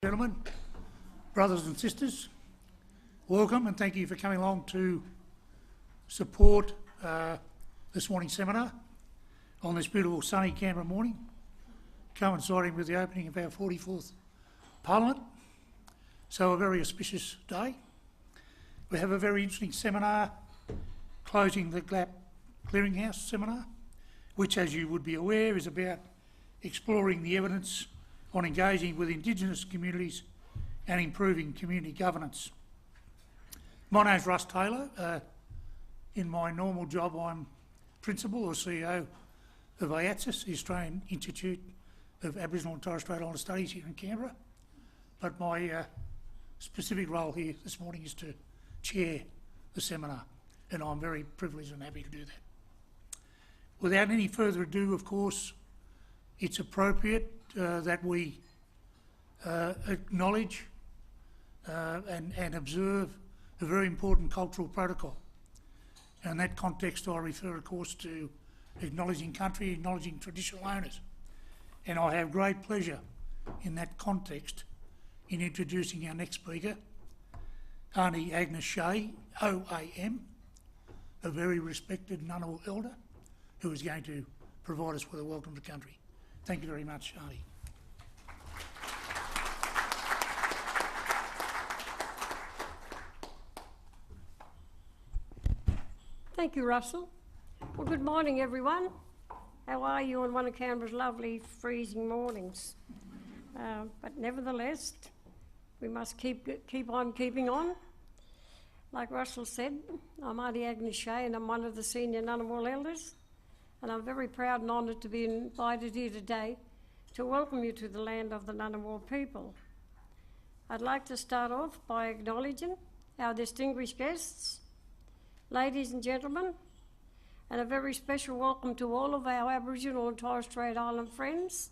Gentlemen, brothers and sisters, welcome and thank you for coming along to support this morning's seminar on this beautiful sunny Canberra morning, coinciding with the opening of our 44th Parliament. So a very auspicious day. We have a very interesting seminar closing the GLAP Clearinghouse seminar, which, as you would be aware, is about exploring the evidence on engaging with Indigenous communities and improving community governance. My name's Russ Taylor. In my normal job, I'm Principal or CEO of Aihw, the Australian Institute of Aboriginal and Torres Strait Islander Studies here in Canberra. But my specific role here this morning is to chair the seminar, and I'm very privileged and happy to do that. Without any further ado, of course, it's appropriate that we acknowledge and observe a very important cultural protocol. And in that context, I refer, of course, to acknowledging country, acknowledging traditional owners. And I have great pleasure in that context in introducing our next speaker, Aunty Agnes Shea, OAM, a very respected Ngunnawal elder, who is going to provide us with a welcome to country. Thank you very much, Aunty. Thank you, Russell. Well, good morning, everyone. How are you on one of Canberra's lovely freezing mornings? But nevertheless, we must keep on keeping on. Like Russell said, I'm Aunty Agnes Shea and I'm one of the senior Ngunnawal elders, and I'm very proud and honoured to be invited here today to welcome you to the land of the Ngunnawal people. I'd like to start off by acknowledging our distinguished guests, ladies and gentlemen, and a very special welcome to all of our Aboriginal and Torres Strait Island friends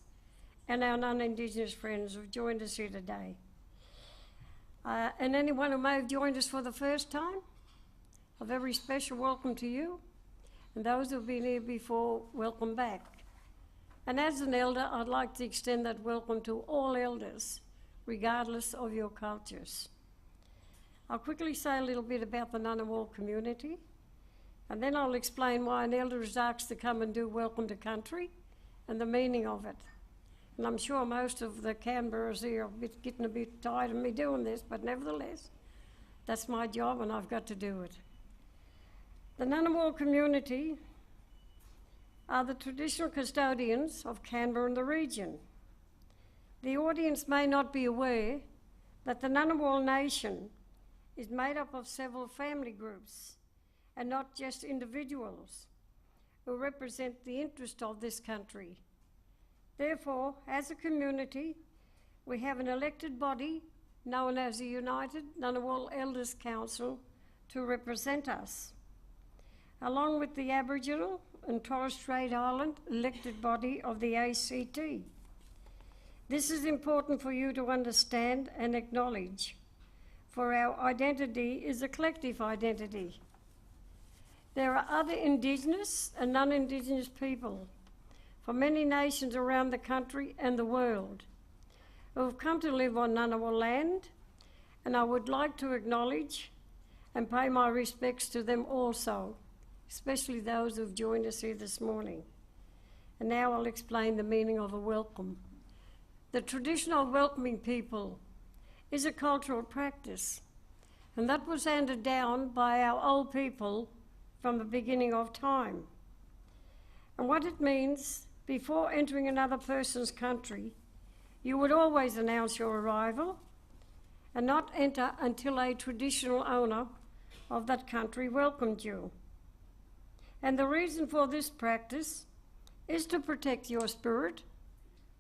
and our non-Indigenous friends who've joined us here today. And anyone who may have joined us for the first time, a very special welcome to you. And those who've been here before, welcome back. And as an elder, I'd like to extend that welcome to all elders, regardless of your cultures. I'll quickly say a little bit about the Ngunnawal community, and then I'll explain why an elder is asked to come and do welcome to country and the meaning of it. And I'm sure most of the Canberras here are getting a bit tired of me doing this, but nevertheless, that's my job and I've got to do it. The Ngunnawal community are the traditional custodians of Canberra and the region. The audience may not be aware that the Ngunnawal nation is made up of several family groups and not just individuals who represent the interest of this country. Therefore, as a community, we have an elected body known as the United Ngunnawal Elders Council to represent us, along with the Aboriginal and Torres Strait Island elected body of the ACT. This is important for you to understand and acknowledge, for our identity is a collective identity. There are other Indigenous and non-Indigenous people from many nations around the country and the world who have come to live on Ngunnawal land, and I would like to acknowledge and pay my respects to them also, especially those who've joined us here this morning. And now I'll explain the meaning of a welcome. The tradition of welcoming people is a cultural practice, and that was handed down by our old people from the beginning of time. And what it means, before entering another person's country, you would always announce your arrival and not enter until a traditional owner of that country welcomed you. And the reason for this practice is to protect your spirit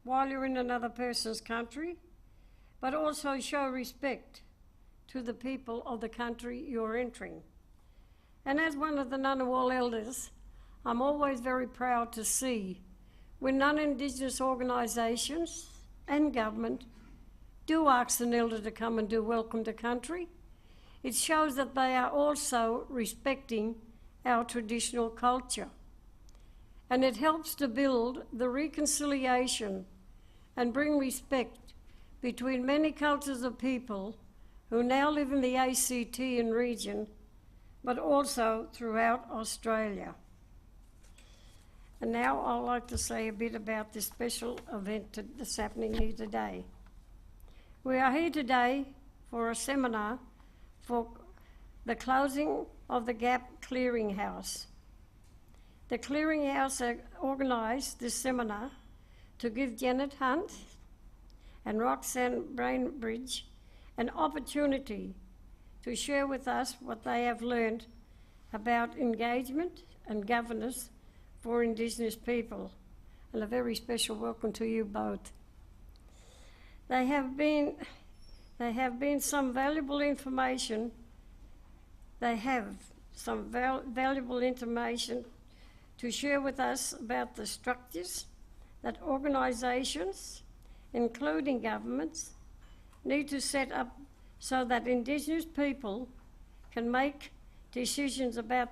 while you're in another person's country, but also show respect to the people of the country you're entering. And as one of the Ngunnawal elders, I'm always very proud to see when non-Indigenous organisations and government do ask an elder to come and do welcome to country. It shows that they are also respecting our traditional culture. And it helps to build the reconciliation and bring respect between many cultures of people who now live in the ACT and region, but also throughout Australia. And now I'd like to say a bit about this special event that's happening here today. We are here today for a seminar for the closing of the Gap Clearinghouse. The Clearinghouse organised this seminar to give Janet Hunt and Roxanne Brainbridge an opportunity to share with us what they have learned about engagement and governance for Indigenous people. And a very special welcome to you both. They have been some valuable information. They have some valuable information to share with us about the structures that organisations, including governments, need to set up so that Indigenous people can make decisions about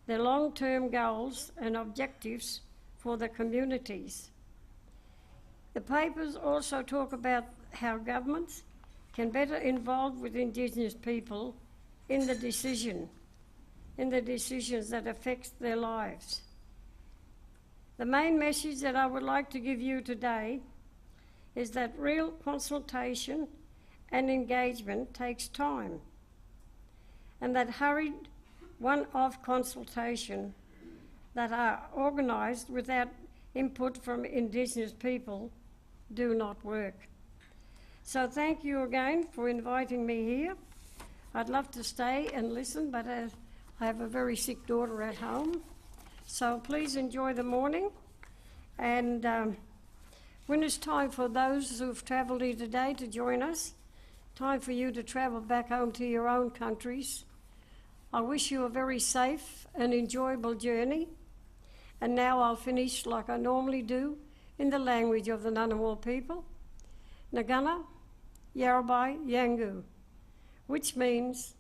their long-term goals and objectives for the communities. The papers also talk about how governments can better involve with Indigenous people in the decisions that affect their lives. The main message that I would like to give you today is that real consultation and engagement takes time, and that hurried one-off consultation that are organised without input from Indigenous people do not work. So thank you again for inviting me here. I'd love to stay and listen, but I have a very sick daughter at home. So please enjoy the morning. And when it's time for those who've travelled here today to join us, time for you to travel back home to your own countries, I wish you a very safe and enjoyable journey. And now I'll finish like I normally do in the language of the Ngunnawal people, Ngana Yarabai Yangu, which means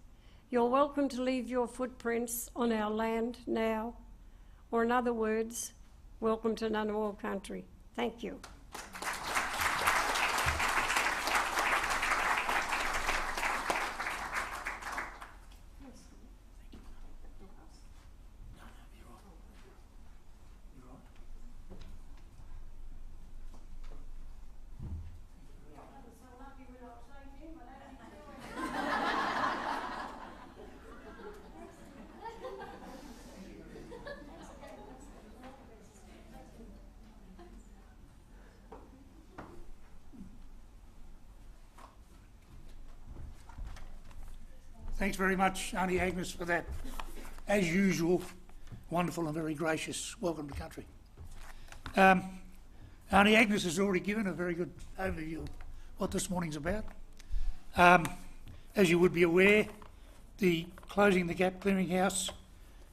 you're welcome to leave your footprints on our land now, or in other words, welcome to Ngunnawal country. Thank you. Thanks very much, Auntie Agnes, for that, as usual, wonderful and very gracious welcome to country. Auntie Agnes has already given a very good overview of what this morning's about. As you would be aware, the Closing the Gap Clearinghouse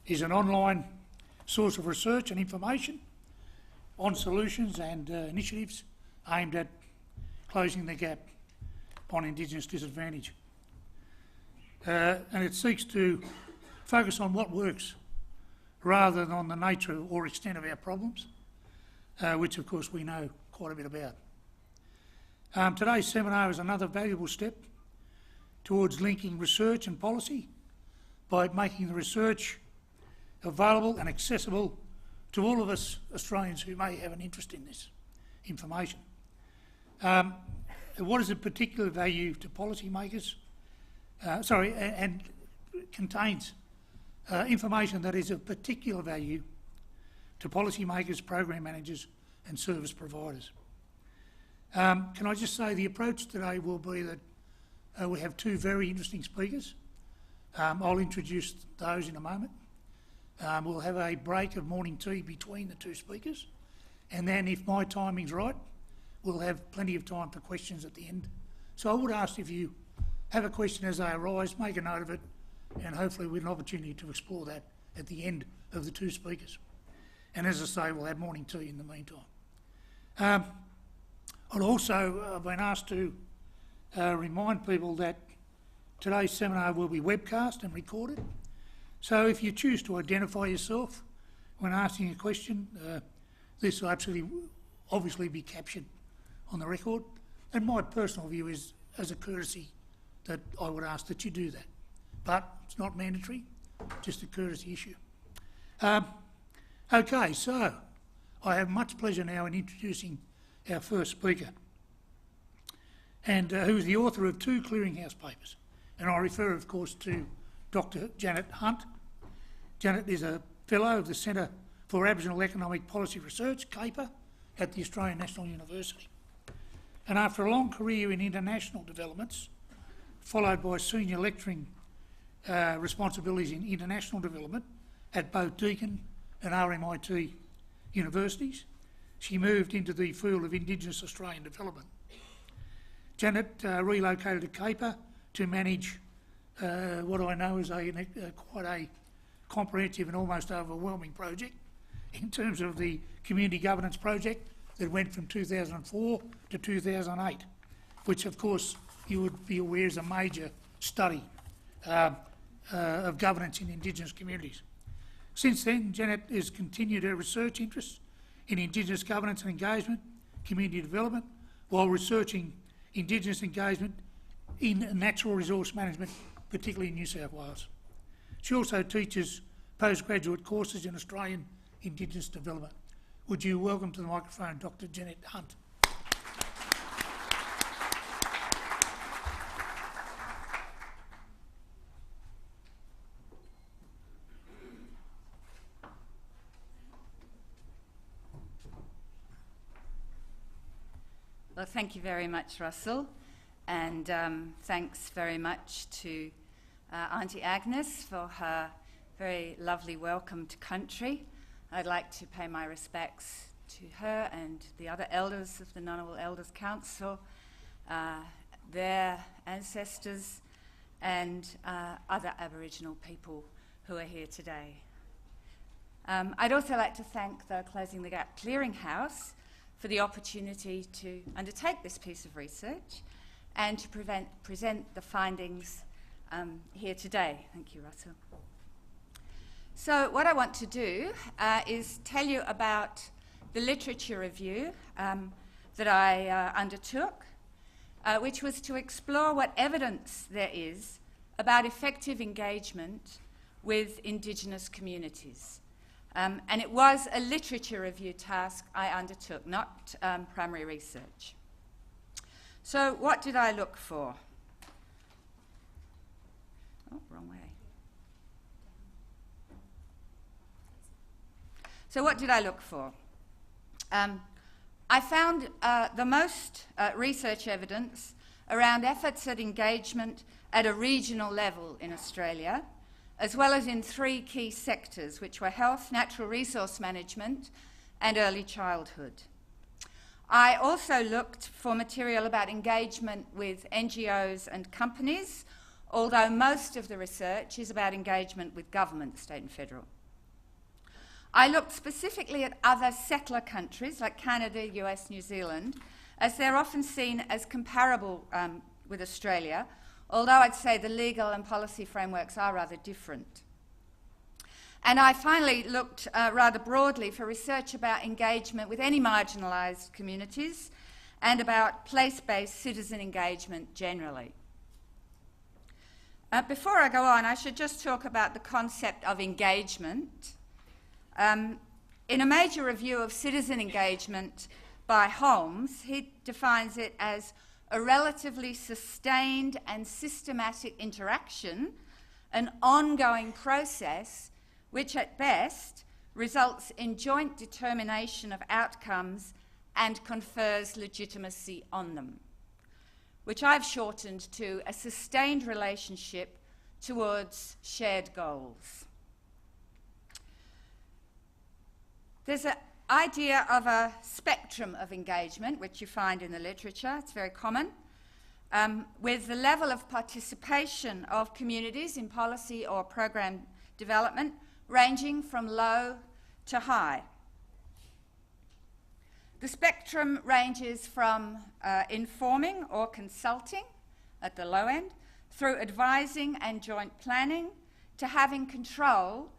is an online source of research and information on solutions and initiatives aimed at closing the gap on Indigenous disadvantage. And it seeks to focus on what works rather than on the nature or extent of our problems, which of course we know quite a bit about. Today's seminar is another valuable step towards linking research and policy by making the research available and accessible to all of us Australians who may have an interest in this information. What is of particular value to policymakers? And contains information that is of particular value to policymakers, program managers and service providers. Can I just say the approach today will be that we have two very interesting speakers. I'll introduce those in a moment. We'll have a break of morning tea between the two speakers, and then if my timing's right, we'll have plenty of time for questions at the end. So I would ask if you have a question as they arise, make a note of it, and hopefully we'll have an opportunity to explore that at the end of the two speakers. And as I say, we'll have morning tea in the meantime. I've also been asked to remind people that today's seminar will be webcast and recorded. So if you choose to identify yourself when asking a question, this will obviously be captured on the record. And my personal view is, as a courtesy, that I would ask that you do that. But it's not mandatory, just a courtesy issue. Okay, so I have much pleasure now in introducing our first speaker, and who is the author of 2 clearinghouse papers. And I refer, of course, to Dr. Janet Hunt. Janet is a Fellow of the Centre for Aboriginal Economic Policy Research, CAPER, at the Australian National University. And after a long career in international developments, followed by senior lecturing responsibilities in international development at both Deakin and RMIT universities, she moved into the field of Indigenous Australian development. Janet relocated to CAPER to manage what I know is quite a comprehensive and almost overwhelming project in terms of the community governance project that went from 2004 to 2008, which of course you would be aware is a major study of governance in Indigenous communities. Since then, Janet has continued her research interests in Indigenous governance and engagement, community development, while researching Indigenous engagement in natural resource management, particularly in New South Wales. She also teaches postgraduate courses in Australian Indigenous development. Would you welcome to the microphone Dr. Janet Hunt? Well, thank you very much, Russell, and thanks very much to Auntie Agnes for her very lovely welcome to country. I'd like to pay my respects to her and the other elders of the Ngunnawal Elders Council, their ancestors and other Aboriginal people who are here today. I'd also like to thank the Closing the Gap Clearinghouse for the opportunity to undertake this piece of research and to present the findings here today. Thank you, Russell. So what I want to do is tell you about the literature review that I undertook, which was to explore what evidence there is about effective engagement with Indigenous communities. And it was a literature review task I undertook, not primary research. So what did I look for? Oh, wrong way. So what did I look for? I found the most research evidence around efforts at engagement at a regional level in Australia, as well as in 3 key sectors, which were health, natural resource management, and early childhood. I also looked for material about engagement with NGOs and companies, although most of the research is about engagement with government, state and federal. I looked specifically at other settler countries like Canada, US, New Zealand, as they're often seen as comparable with Australia, although I'd say the legal and policy frameworks are rather different. And I finally looked rather broadly for research about engagement with any marginalised communities and about place-based citizen engagement generally. Before I go on, I should just talk about the concept of engagement. In a major review of citizen engagement by Holmes, he defines it as a relatively sustained and systematic interaction, an ongoing process which at best results in joint determination of outcomes and confers legitimacy on them, which I've shortened to a sustained relationship towards shared goals. There's an idea of a spectrum of engagement, which you find in the literature. It's very common, with the level of participation of communities in policy or program development ranging from low to high. The spectrum ranges from informing or consulting at the low end, through advising and joint planning, to having control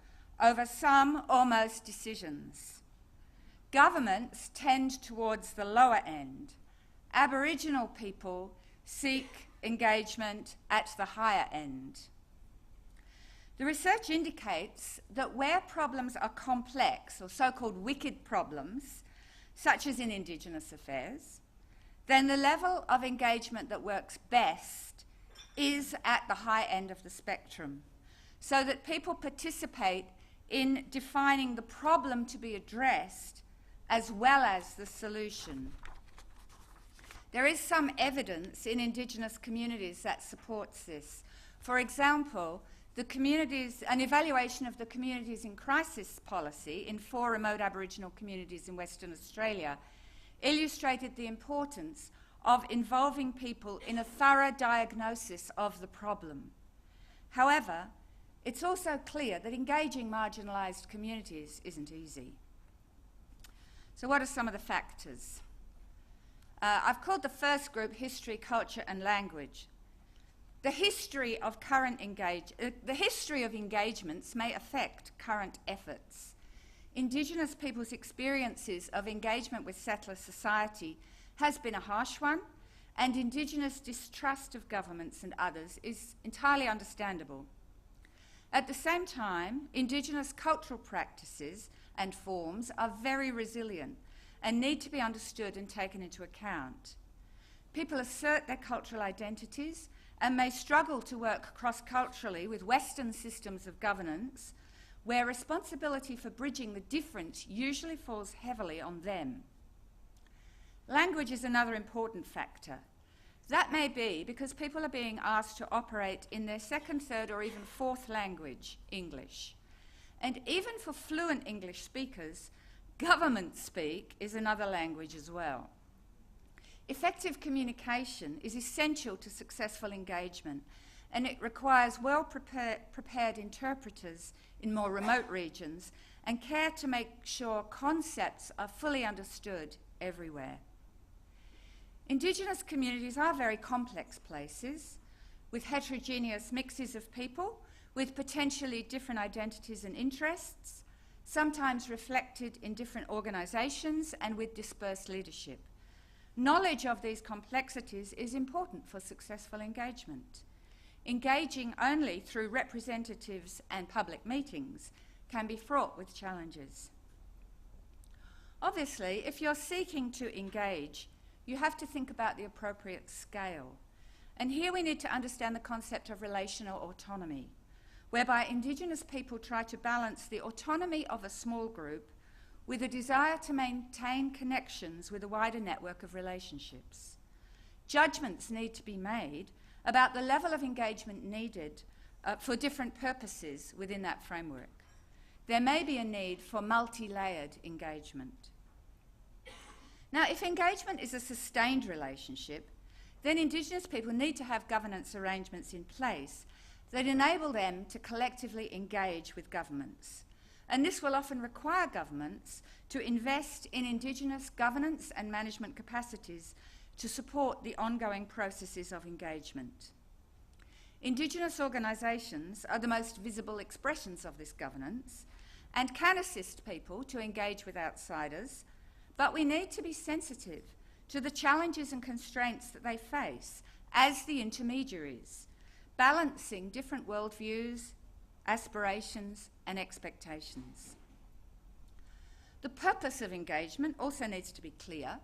over some or most decisions. Governments tend towards the lower end, Aboriginal people seek engagement at the higher end. The research indicates that where problems are complex, or so-called wicked problems, such as in Indigenous affairs, then the level of engagement that works best is at the high end of the spectrum, so that people participate in defining the problem to be addressed as well as the solution. There is some evidence in Indigenous communities that supports this. For example, an evaluation of the communities in crisis policy in 4 remote Aboriginal communities in Western Australia illustrated the importance of involving people in a thorough diagnosis of the problem. However, it's also clear that engaging marginalised communities isn't easy. So what are some of the factors? I've called the first group History, Culture and Language. The history of engagements may affect current efforts. Indigenous people's experiences of engagement with settler society has been a harsh one, and Indigenous distrust of governments and others is entirely understandable. At the same time, Indigenous cultural practices and forms are very resilient and need to be understood and taken into account. People assert their cultural identities and may struggle to work cross-culturally with Western systems of governance, where responsibility for bridging the difference usually falls heavily on them. Language is another important factor. That may be because people are being asked to operate in their second, third, or even fourth language, English. And even for fluent English speakers, government speak is another language as well. Effective communication is essential to successful engagement, and it requires well-prepared interpreters in more remote regions and care to make sure concepts are fully understood everywhere. Indigenous communities are very complex places with heterogeneous mixes of people with potentially different identities and interests, sometimes reflected in different organisations and with dispersed leadership. Knowledge of these complexities is important for successful engagement. Engaging only through representatives and public meetings can be fraught with challenges. Obviously, if you're seeking to engage, you have to think about the appropriate scale. And here we need to understand the concept of relational autonomy, whereby Indigenous people try to balance the autonomy of a small group with a desire to maintain connections with a wider network of relationships. Judgments need to be made about the level of engagement needed for different purposes within that framework. There may be a need for multi-layered engagement. Now, if engagement is a sustained relationship, then Indigenous people need to have governance arrangements in place that enable them to collectively engage with governments. And this will often require governments to invest in Indigenous governance and management capacities to support the ongoing processes of engagement. Indigenous organisations are the most visible expressions of this governance and can assist people to engage with outsiders, but we need to be sensitive to the challenges and constraints that they face as the intermediaries, balancing different worldviews, aspirations and expectations. The purpose of engagement also needs to be clear,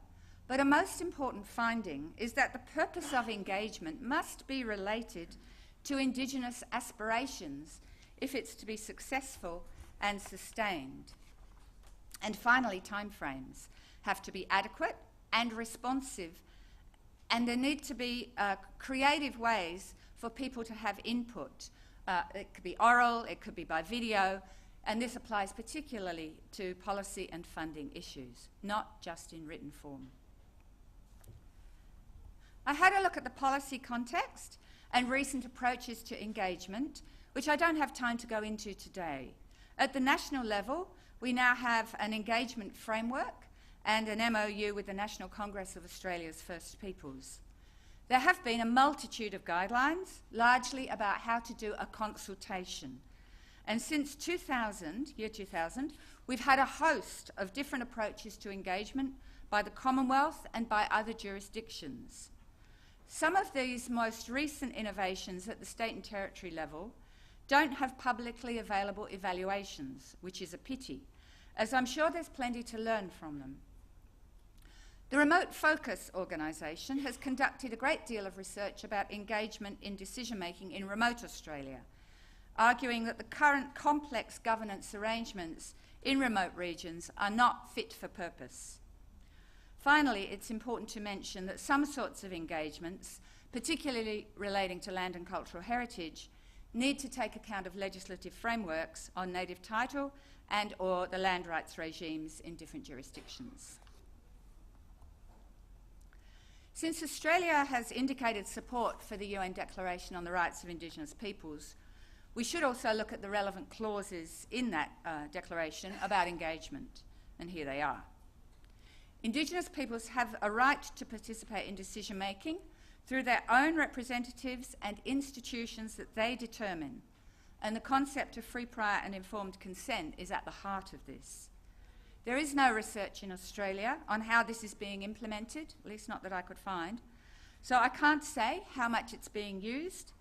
but a most important finding is that the purpose of engagement must be related to Indigenous aspirations if it's to be successful and sustained. And finally, timeframes have to be adequate and responsive, and there need to be creative ways for people to have input. It could be oral, it could be by video, and this applies particularly to policy and funding issues, not just in written form. I had a look at the policy context and recent approaches to engagement, which I don't have time to go into today. At the national level, we now have an engagement framework and an MOU with the National Congress of Australia's First Peoples. There have been a multitude of guidelines, largely about how to do a consultation. And since 2000, year 2000, we've had a host of different approaches to engagement, by the Commonwealth and by other jurisdictions. Some of these most recent innovations at the state and territory level don't have publicly available evaluations, which is a pity, as I'm sure there's plenty to learn from them. The Remote Focus organisation has conducted a great deal of research about engagement in decision-making in remote Australia, arguing that the current complex governance arrangements in remote regions are not fit for purpose. Finally, it's important to mention that some sorts of engagements, particularly relating to land and cultural heritage, need to take account of legislative frameworks on native title and or the land rights regimes in different jurisdictions. Since Australia has indicated support for the UN Declaration on the Rights of Indigenous Peoples, we should also look at the relevant clauses in that declaration about engagement, and here they are. Indigenous peoples have a right to participate in decision-making through their own representatives and institutions that they determine, and the concept of free, prior and informed consent is at the heart of this. There is no research in Australia on how this is being implemented, at least not that I could find, so I can't say how much it's being used,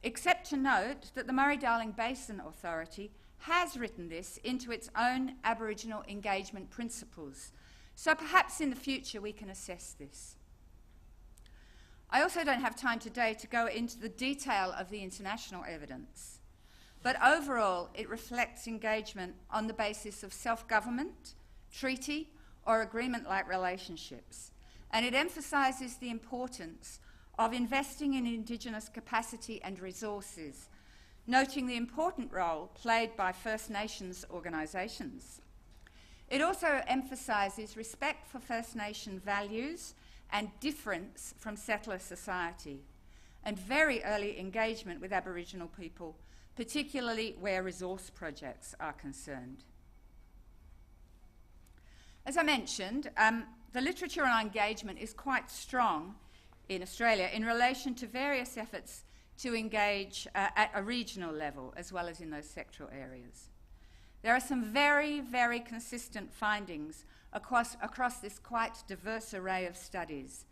except to note that the Murray-Darling Basin Authority has written this into its own Aboriginal engagement principles, so perhaps in the future we can assess this. I also don't have time today to go into the detail of the international evidence, but overall it reflects engagement on the basis of self-government, treaty or agreement-like relationships, and it emphasises the importance of investing in Indigenous capacity and resources, noting the important role played by First Nations organisations. It also emphasises respect for First Nation values and difference from settler society, and very early engagement with Aboriginal people, particularly where resource projects are concerned. As I mentioned, the literature on engagement is quite strong in Australia in relation to various efforts to engage at a regional level as well as in those sectoral areas. There are some very, very consistent findings across this quite diverse array of studies.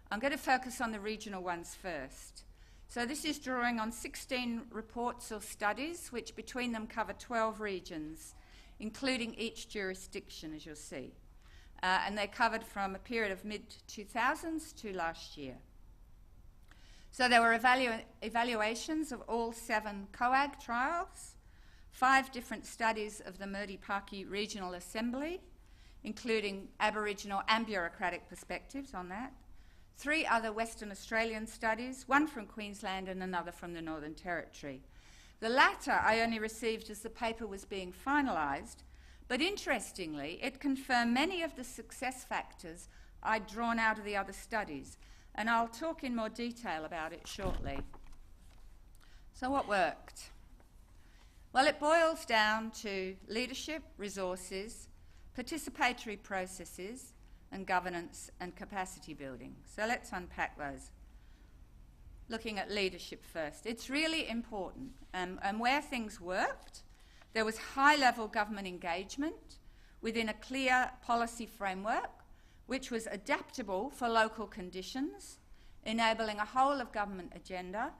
I'm going to focus on the regional ones first. So this is drawing on 16 reports or studies, which between them cover 12 regions, including each jurisdiction, as you'll see. And they covered from a period of mid-2000s to last year. So there were evaluations of all 7 COAG trials, 5 different studies of the Murdi-Parky Regional Assembly, including Aboriginal and bureaucratic perspectives on that, 3 other Western Australian studies, 1 from Queensland and another from the Northern Territory. The latter I only received as the paper was being finalised, but interestingly, it confirmed many of the success factors I'd drawn out of the other studies, and I'll talk in more detail about it shortly. So what worked? Well, it boils down to leadership, resources, participatory processes, and governance and capacity building. So let's unpack those. Looking at leadership first. It's really important, and where things worked, there was high-level government engagement within a clear policy framework which was adaptable for local conditions, enabling a whole-of-government agenda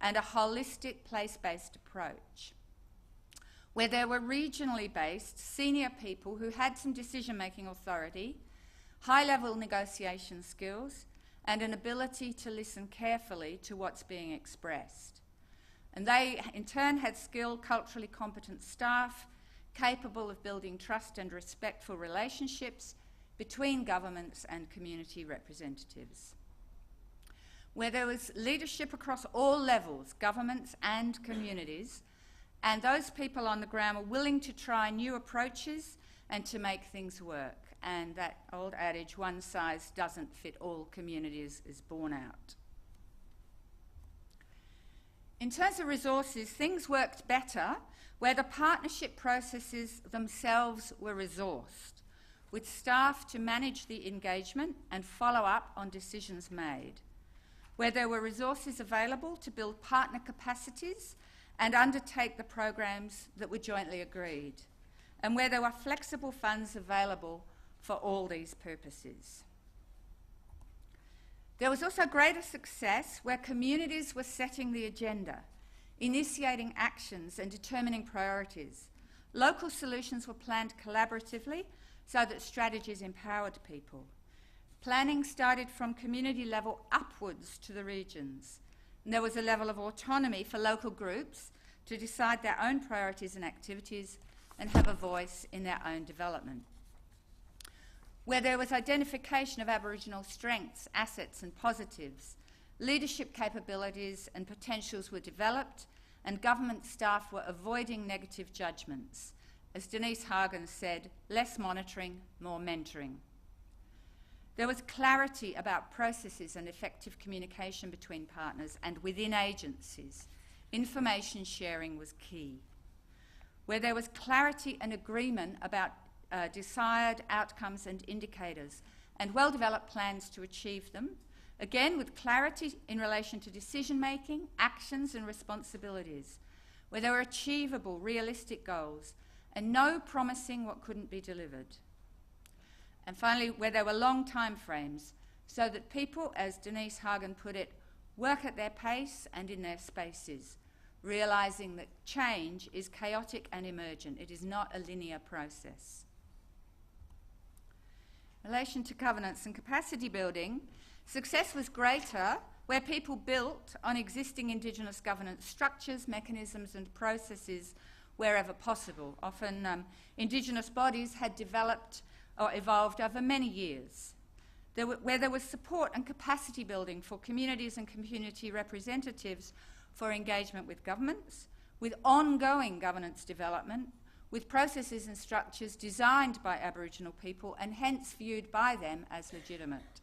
and a holistic place-based approach. Where there were regionally based senior people who had some decision-making authority, high-level negotiation skills, and an ability to listen carefully to what's being expressed. And they, in turn, had skilled, culturally competent staff capable of building trust and respectful relationships between governments and community representatives. Where there was leadership across all levels, governments and communities, and those people on the ground were willing to try new approaches and to make things work. And that old adage, one size doesn't fit all communities, is borne out. In terms of resources, things worked better where the partnership processes themselves were resourced, with staff to manage the engagement and follow up on decisions made, where there were resources available to build partner capacities and undertake the programs that were jointly agreed, and where there were flexible funds available for all these purposes. There was also greater success where communities were setting the agenda, initiating actions and determining priorities. Local solutions were planned collaboratively so that strategies empowered people. Planning started from community level upwards to the regions. And there was a level of autonomy for local groups to decide their own priorities and activities and have a voice in their own development. Where there was identification of Aboriginal strengths, assets and positives, leadership capabilities and potentials were developed, and government staff were avoiding negative judgments. As Denise Hagen said, less monitoring, more mentoring. There was clarity about processes and effective communication between partners and within agencies. Information sharing was key. Where there was clarity and agreement about desired outcomes and indicators, and well-developed plans to achieve them, again with clarity in relation to decision-making, actions and responsibilities, where there were achievable, realistic goals, and no promising what couldn't be delivered. And finally, where there were long time frames, so that people, as Denise Hagen put it, work at their pace and in their spaces, realising that change is chaotic and emergent. It is not a linear process. In relation to governance and capacity building, success was greater where people built on existing Indigenous governance structures, mechanisms and processes wherever possible. Often Indigenous bodies had developed or evolved over many years. Where there was support and capacity building for communities and community representatives for engagement with governments, with ongoing governance development, with processes and structures designed by Aboriginal people and hence viewed by them as legitimate.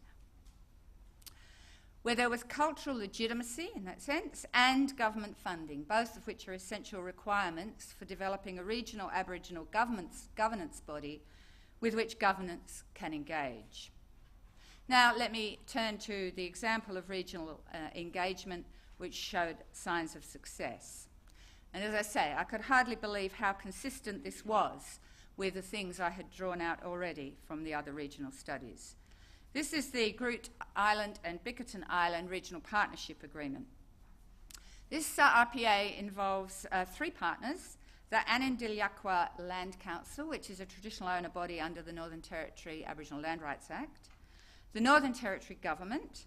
Where there was cultural legitimacy in that sense and government funding, both of which are essential requirements for developing a regional Aboriginal governance body with which governance can engage. Now let me turn to the example of regional engagement which showed signs of success. And as I say, I could hardly believe how consistent this was with the things I had drawn out already from the other regional studies. This is the Groote Island and Bickerton Island Regional Partnership Agreement. This RPA involves three partners: the Anandillyaquah Land Council, which is a traditional owner body under the Northern Territory Aboriginal Land Rights Act, the Northern Territory Government,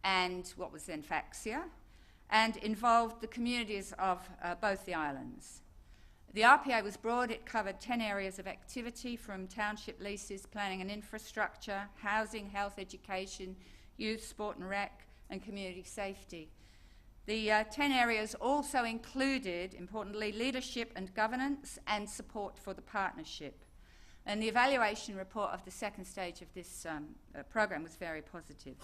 and what was then FACSIA, and involved the communities of both the islands. The RPA was broad. It covered 10 areas of activity, from township leases, planning and infrastructure, housing, health, education, youth, sport and rec, and community safety. The 10 areas also included, importantly, leadership and governance and support for the partnership. And the evaluation report of the second stage of this program was very positive.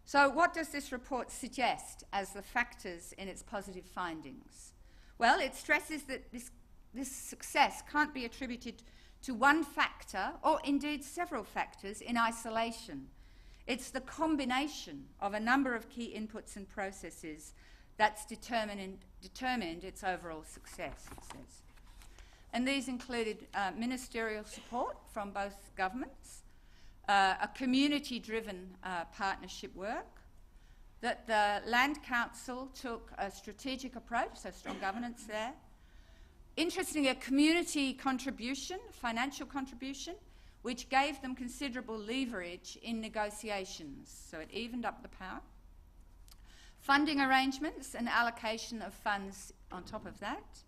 So what does this report suggest as the factors in its positive findings? Well, it stresses that this success can't be attributed to one factor, or indeed several factors, in isolation. It's the combination of a number of key inputs and processes that's determined its overall success, it says. And these included ministerial support from both governments, a community-driven partnership work, that the Land Council took a strategic approach, so strong governance there. Interestingly, a community contribution, financial contribution, which gave them considerable leverage in negotiations, so it evened up the power. Funding arrangements and allocation of funds on top of that.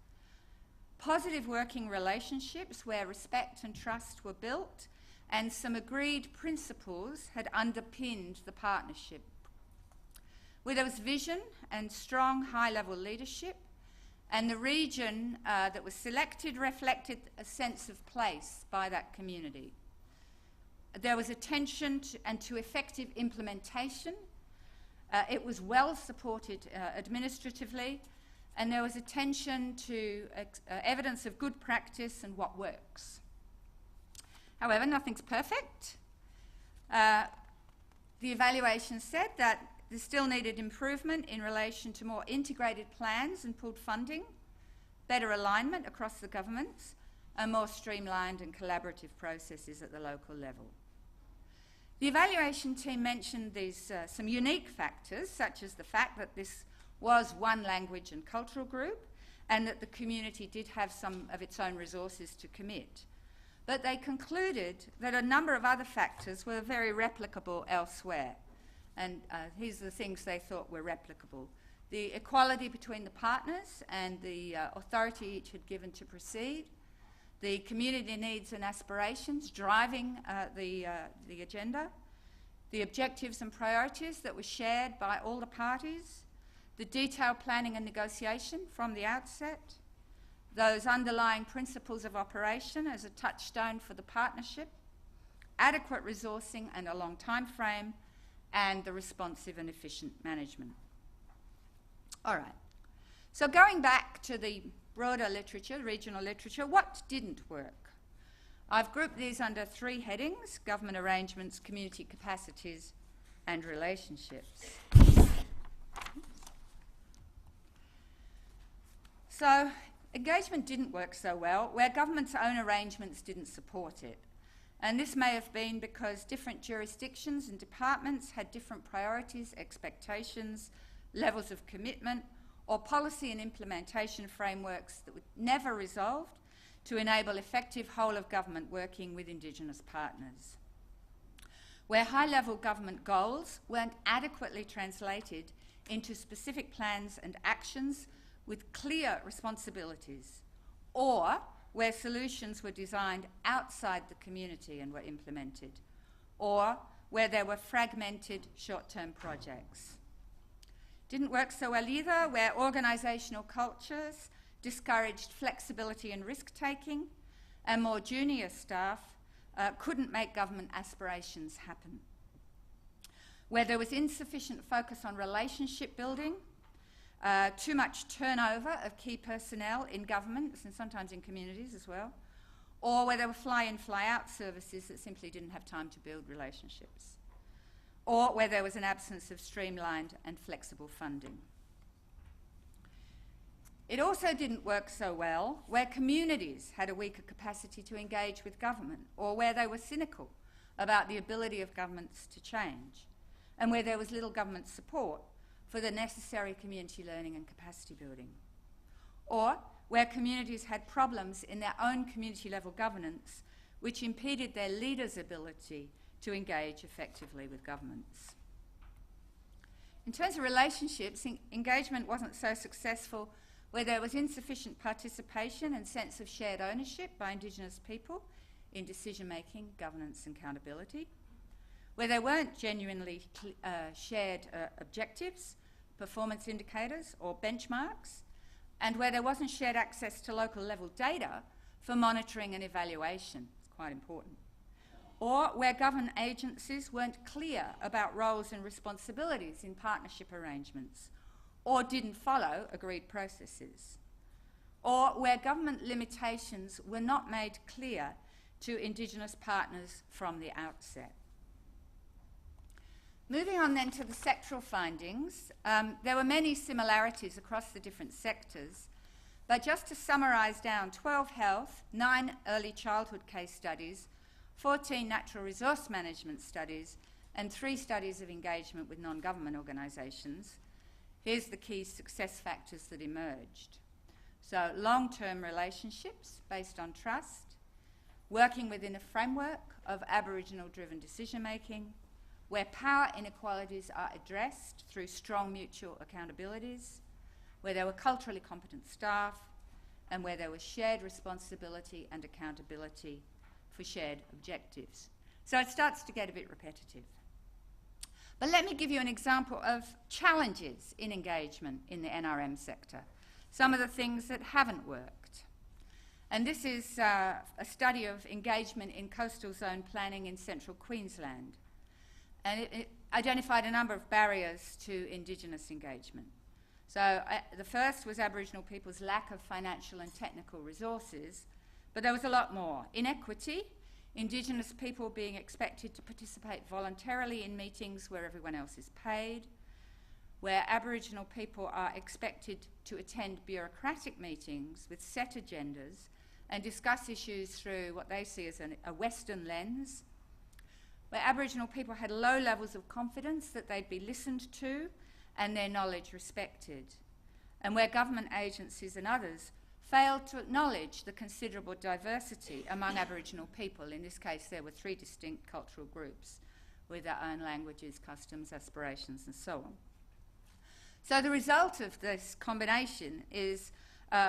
Positive working relationships where respect and trust were built, and some agreed principles had underpinned the partnership. Where there was vision and strong high-level leadership, and the region that was selected reflected a sense of place by that community. There was attention to effective implementation. It was well supported administratively, and there was attention to evidence of good practice and what works. However, nothing's perfect. The evaluation said that there still needed improvement in relation to more integrated plans and pooled funding, better alignment across the governments, and more streamlined and collaborative processes at the local level. The evaluation team mentioned these some unique factors, such as the fact that this was one language and cultural group, and that the community did have some of its own resources to commit. But they concluded that a number of other factors were very replicable elsewhere. And here's the things they thought were replicable. The equality between the partners and the authority each had given to proceed, the community needs and aspirations driving the agenda, the objectives and priorities that were shared by all the parties, the detailed planning and negotiation from the outset, those underlying principles of operation as a touchstone for the partnership, adequate resourcing and a long time frame, and the responsive and efficient management. All right. So going back to the broader literature, regional literature, what didn't work? I've grouped these under three headings: government arrangements, community capacities, and relationships. So engagement didn't work so well where government's own arrangements didn't support it. And this may have been because different jurisdictions and departments had different priorities, expectations, levels of commitment, or policy and implementation frameworks that were never resolved to enable effective whole-of-government working with Indigenous partners. Where high-level government goals weren't adequately translated into specific plans and actions with clear responsibilities, or where solutions were designed outside the community and were implemented, or where there were fragmented short-term projects. Didn't work so well either where organisational cultures discouraged flexibility and risk-taking, and more junior staff couldn't make government aspirations happen. Where there was insufficient focus on relationship building, too much turnover of key personnel in governments and sometimes in communities as well, or where there were fly-in, fly-out services that simply didn't have time to build relationships, or where there was an absence of streamlined and flexible funding. It also didn't work so well where communities had a weaker capacity to engage with government, or where they were cynical about the ability of governments to change, and where there was little government support for the necessary community learning and capacity building, or where communities had problems in their own community-level governance which impeded their leaders' ability to engage effectively with governments. In terms of relationships, engagement wasn't so successful where there was insufficient participation and sense of shared ownership by Indigenous people in decision-making, governance and accountability, where there weren't genuinely shared objectives, performance indicators or benchmarks, and where there wasn't shared access to local level data for monitoring and evaluation. It's quite important. Or where government agencies weren't clear about roles and responsibilities in partnership arrangements, or didn't follow agreed processes, or where government limitations were not made clear to Indigenous partners from the outset. Moving on then to the sectoral findings, there were many similarities across the different sectors, but just to summarise down, 12 health, 9 early childhood case studies, 14 natural resource management studies, and 3 studies of engagement with non-government organisations. Here's the key success factors that emerged. So long-term relationships based on trust, working within a framework of Aboriginal-driven decision-making, where power inequalities are addressed through strong mutual accountabilities, where there were culturally competent staff, and where there was shared responsibility and accountability for shared objectives. So it starts to get a bit repetitive. But let me give you an example of challenges in engagement in the NRM sector, some of the things that haven't worked. And this is a study of engagement in coastal zone planning in central Queensland. And it identified a number of barriers to Indigenous engagement. So the first was Aboriginal people's lack of financial and technical resources, but there was a lot more. Inequity, Indigenous people being expected to participate voluntarily in meetings where everyone else is paid, where Aboriginal people are expected to attend bureaucratic meetings with set agendas and discuss issues through what they see as a Western lens, where Aboriginal people had low levels of confidence that they'd be listened to and their knowledge respected, and where government agencies and others failed to acknowledge the considerable diversity among Aboriginal people. In this case, there were 3 distinct cultural groups with their own languages, customs, aspirations, and so on. So the result of this combination is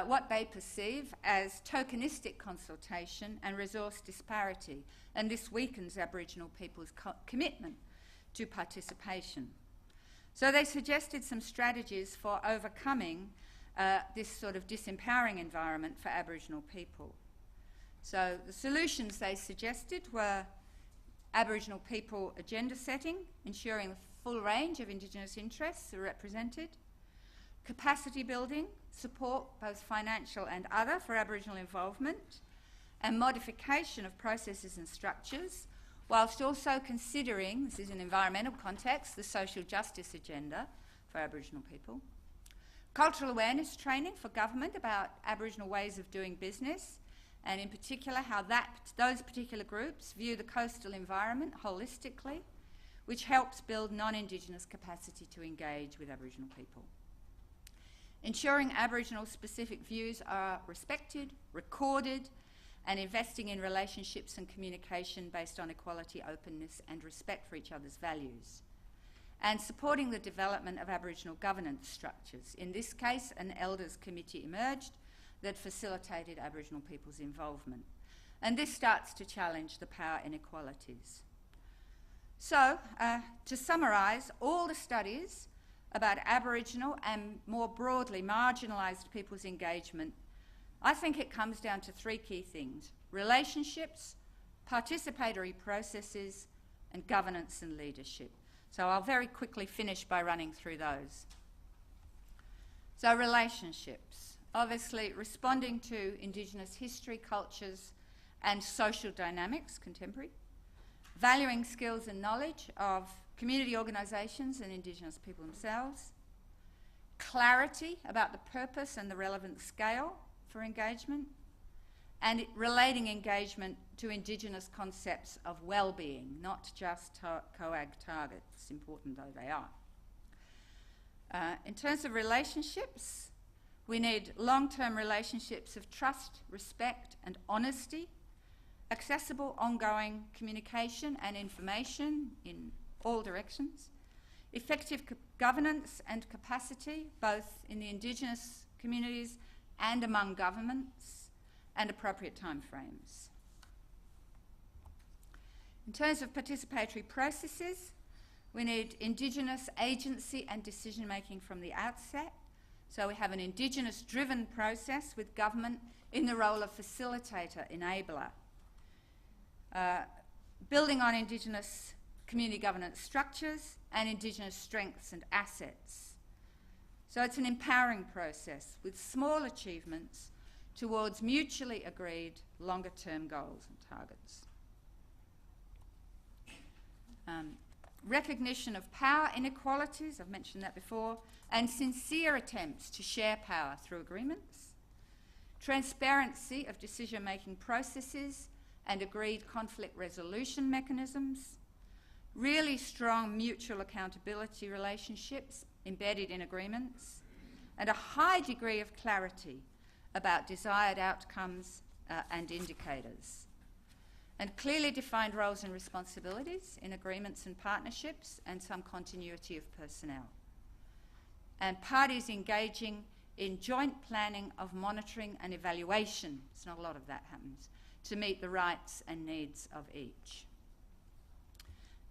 what they perceive as tokenistic consultation and resource disparity, and this weakens Aboriginal people's commitment to participation. So they suggested some strategies for overcoming this sort of disempowering environment for Aboriginal people. So the solutions they suggested were Aboriginal people agenda setting, ensuring the full range of Indigenous interests are represented, capacity building, support, both financial and other, for Aboriginal involvement, and modification of processes and structures, whilst also considering, this is an environmental context, the social justice agenda for Aboriginal people, cultural awareness training for government about Aboriginal ways of doing business, and in particular how those particular groups view the coastal environment holistically, which helps build non-Indigenous capacity to engage with Aboriginal people. Ensuring Aboriginal specific views are respected, recorded, and investing in relationships and communication based on equality, openness, and respect for each other's values. And supporting the development of Aboriginal governance structures. In this case, an Elders Committee emerged that facilitated Aboriginal people's involvement. And this starts to challenge the power inequalities. So, to summarise, all the studies about Aboriginal and more broadly marginalised people's engagement, I think it comes down to 3 key things: relationships, participatory processes, and governance and leadership. So I'll very quickly finish by running through those. So relationships, obviously responding to Indigenous history, cultures, and social dynamics, contemporary, valuing skills and knowledge of community organisations and Indigenous people themselves, clarity about the purpose and the relevant scale for engagement, and relating engagement to Indigenous concepts of well-being, not just COAG targets, important though they are. In terms of relationships, we need long-term relationships of trust, respect, and honesty, accessible ongoing communication and information in all directions, effective governance and capacity, both in the Indigenous communities and among governments, and appropriate timeframes. In terms of participatory processes, we need Indigenous agency and decision-making from the outset. So we have an Indigenous-driven process with government in the role of facilitator, enabler. Building on Indigenous community governance structures and Indigenous strengths and assets. So it's an empowering process with small achievements towards mutually agreed longer-term goals and targets. Recognition of power inequalities, I've mentioned that before, and sincere attempts to share power through agreements. Transparency of decision-making processes and agreed conflict resolution mechanisms. Really strong mutual accountability relationships embedded in agreements, and a high degree of clarity about desired outcomes and indicators. And clearly defined roles and responsibilities in agreements and partnerships, and some continuity of personnel. And parties engaging in joint planning of monitoring and evaluation, it's not a lot of that happens, to meet the rights and needs of each.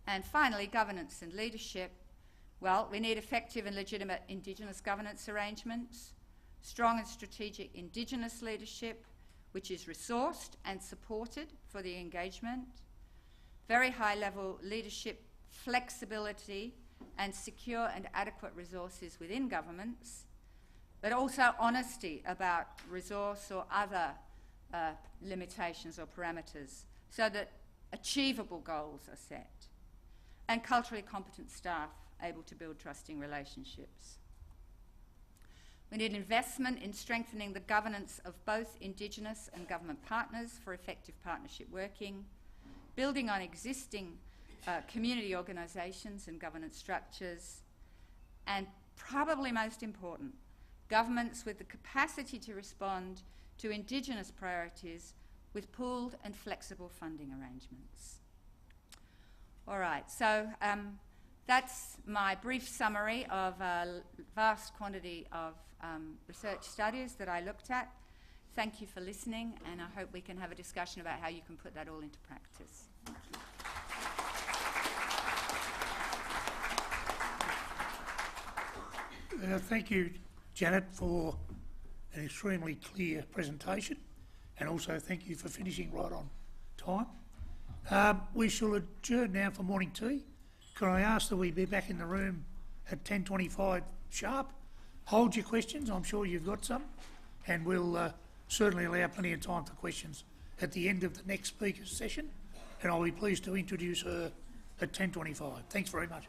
And finally, governance and leadership. Well, we need effective and legitimate Indigenous governance arrangements, strong and strategic Indigenous leadership, which is resourced and supported for the engagement, very high-level leadership flexibility and secure and adequate resources within governments, but also honesty about resource or other limitations or parameters so that achievable goals are set, and culturally competent staff able to build trusting relationships. We need investment in strengthening the governance of both Indigenous and government partners for effective partnership working, building on existing community organisations and governance structures, and probably most important, governments with the capacity to respond to Indigenous priorities with pooled and flexible funding arrangements. All right, so that's my brief summary of a vast quantity of research studies that I looked at. Thank you for listening, and I hope we can have a discussion about how you can put that all into practice. Thank you, Janet, for an extremely clear presentation, and also thank you for finishing right on time. We shall adjourn now for morning tea. Can I ask that we be back in the room at 10:25 sharp? Hold your questions, I'm sure you've got some, and we'll certainly allow plenty of time for questions at the end of the next speaker's session, and I'll be pleased to introduce her at 10:25. Thanks very much.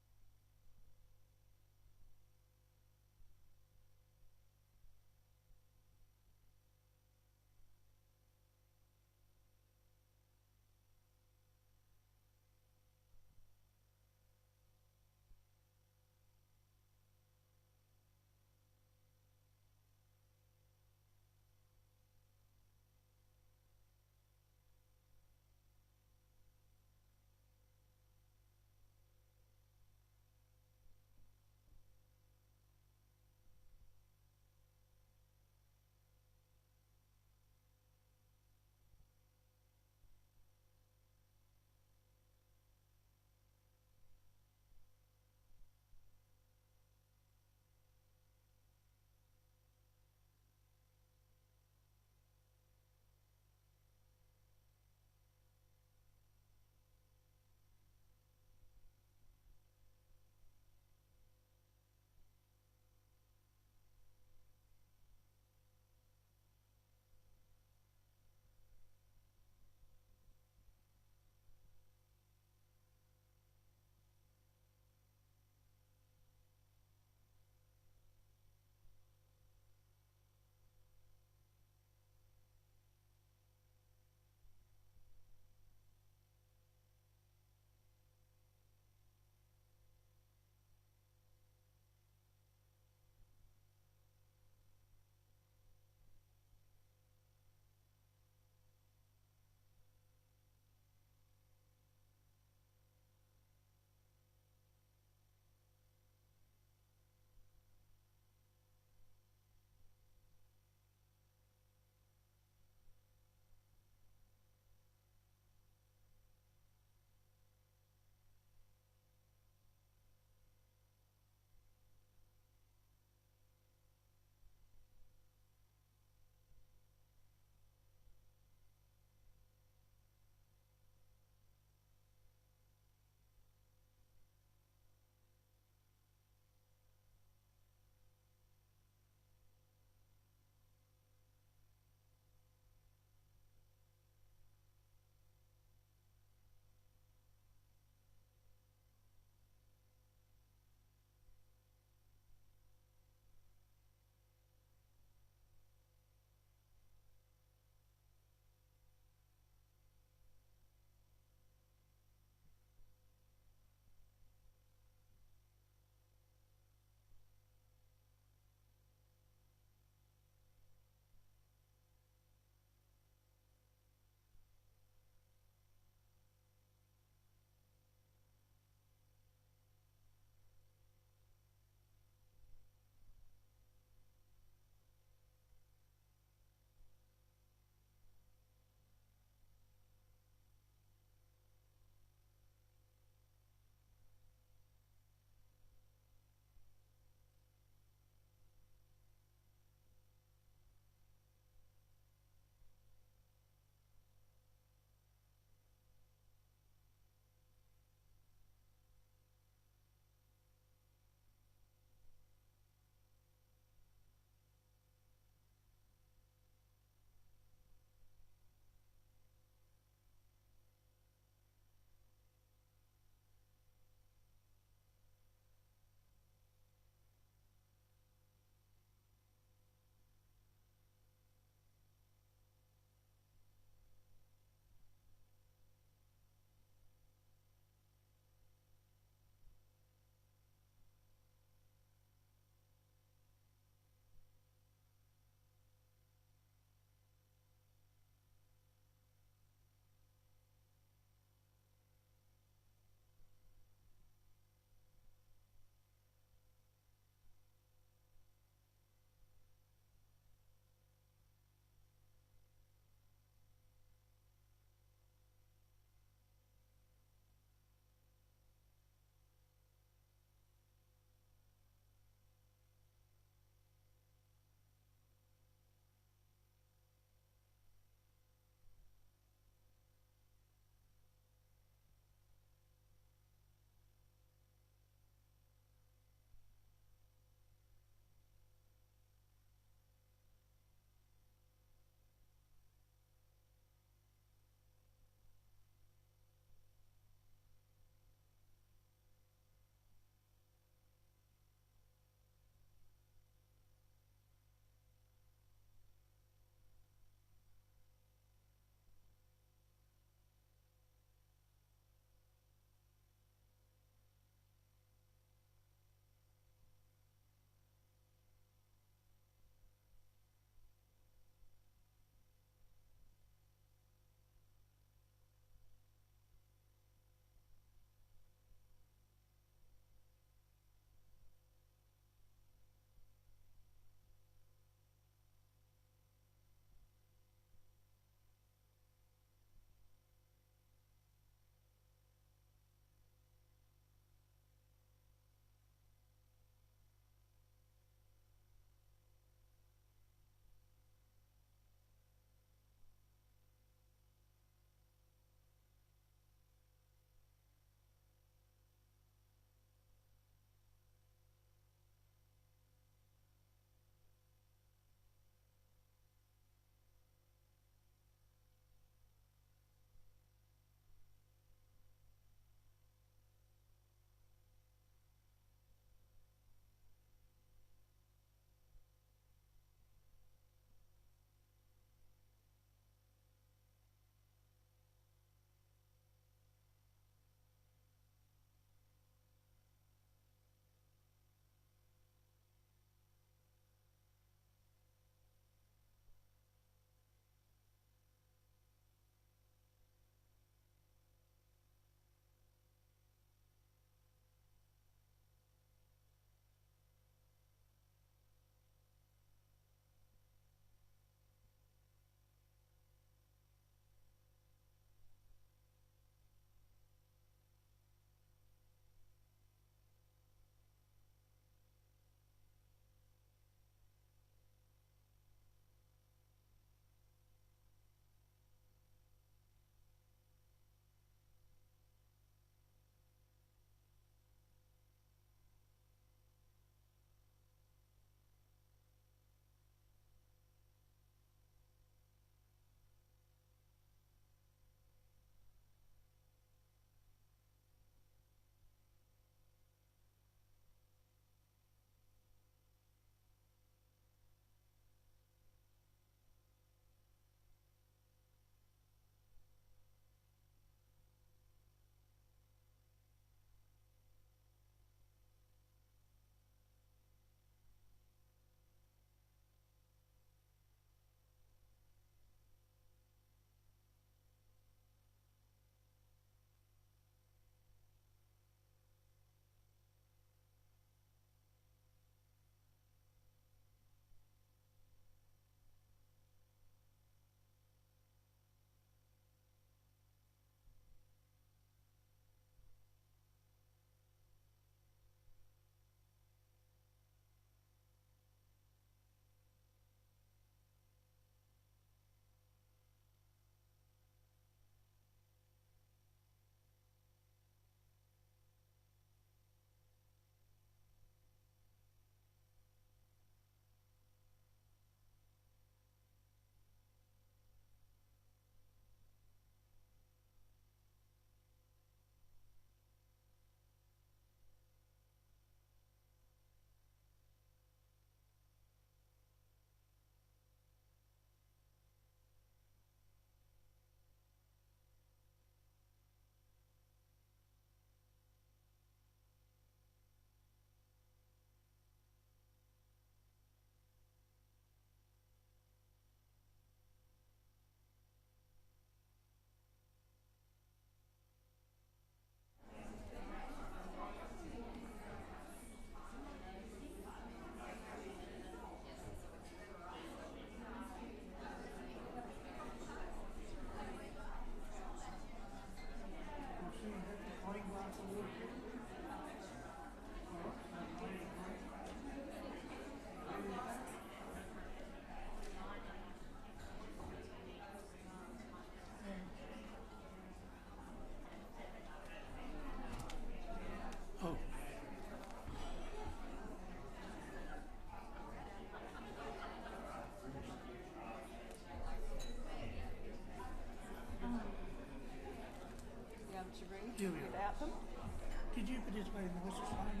Did you participate in the West Australian?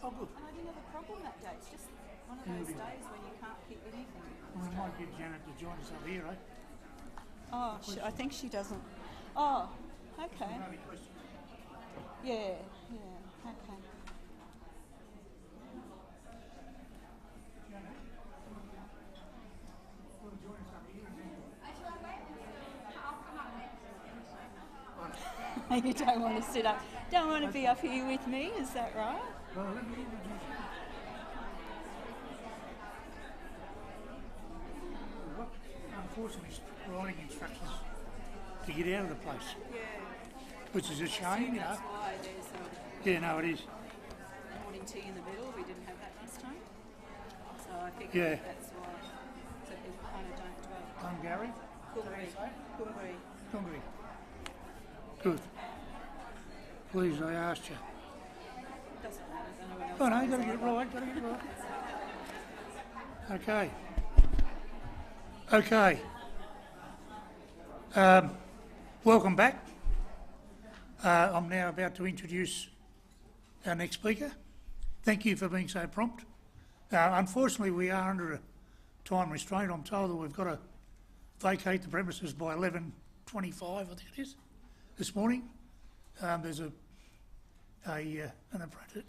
Oh, good. And I didn't have a problem that day. It's just one of those days when you can't keep anything. Well, we might get Janet to join us over here, eh? Oh, I think she doesn't. Oh, okay. Maybe questions. Yeah, yeah, okay. You don't want to sit up. Don't want to be up here with me, is that right? Well, let me introduce you. We've got, unfortunately, writing instructions to get out of the place, Yeah. which is a shame, you know. That's why there's Yeah, no, it is. morning tea in the middle. We didn't have that last time. So I think Yeah. that's why. So people kind of don't dwell. Gary? Gungri. Hungry. Good. Please, I asked you. Doesn't matter. I don't know what else. Oh no, gotta get it right, gotta get it right. Okay. Okay. Welcome back. I'm now about to introduce our next speaker. Thank you for being so prompt. Unfortunately, we are under a time restraint. I'm told that we've got to vacate the premises by 11:25, I think it is, this morning. There's an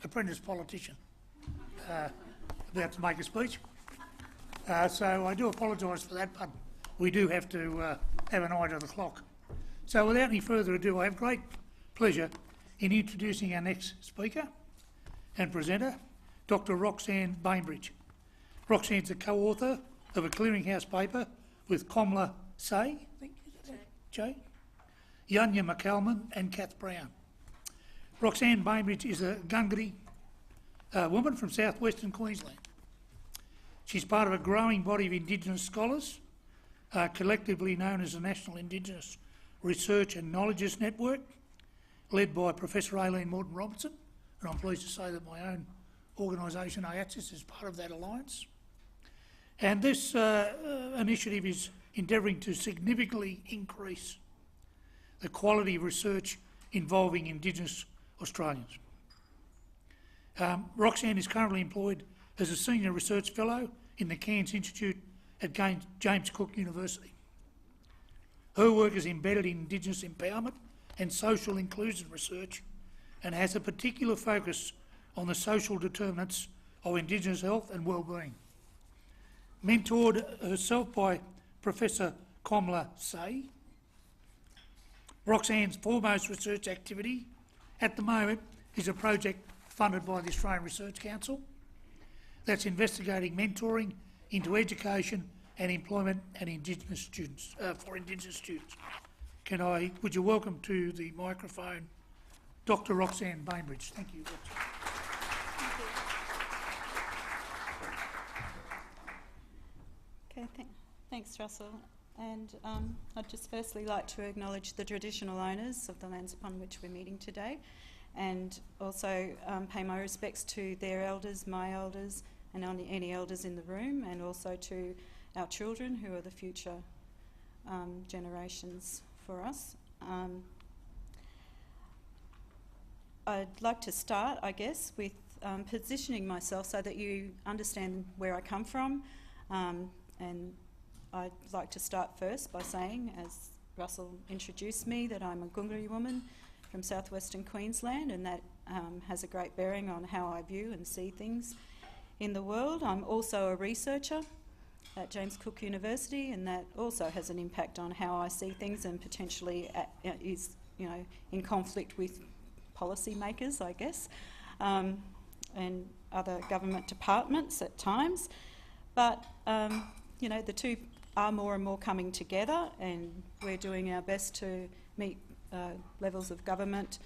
apprentice politician about to make a speech. So I do apologise for that, but we do have to have an eye to the clock. So without any further ado, I have great pleasure in introducing our next speaker and presenter, Dr Roxanne Bainbridge. Roxanne's a co-author of a clearinghouse paper with Comla Say, Jay, Yunya McCalman and Kath Brown. Roxanne Bainbridge is a Gungri woman from southwestern Queensland. She's part of a growing body of Indigenous scholars, collectively known as the National Indigenous Research and Knowledges Network, led by Professor Aileen Morton-Robertson, and I'm pleased to say that my own organisation, AATSIS, is part of that alliance. And this initiative is endeavouring to significantly increase the quality of research involving Indigenous Australians. Roxanne is currently employed as a Senior Research Fellow in the Cairns Institute at James Cook University. Her work is embedded in Indigenous empowerment and social inclusion research and has a particular focus on the social determinants of Indigenous health and well-being. Mentored herself by Professor Comla Say, Roxanne's foremost research activity at the moment is a project funded by the Australian Research Council that's investigating mentoring into education and employment and Indigenous students, for Indigenous students. Would you welcome to the microphone Dr Roxanne Bainbridge. Thank you. Okay, thanks, Russell. And I'd just firstly like to acknowledge the traditional owners of the lands upon which we're meeting today, and also pay my respects to their elders, my elders, and any elders in the room, and also to our children who are the future generations for us. I'd like to start, I guess, with positioning myself so that you understand where I come from, and I'd like to start first by saying, as Russell introduced me, that I'm a Gungri woman from southwestern Queensland, and that has a great bearing on how I view and see things in the world. I'm also a researcher at James Cook University, and that also has an impact on how I see things, and potentially is, in conflict with policymakers, I guess, and other government departments at times. But the two are more and more coming together, and we're doing our best to meet levels of government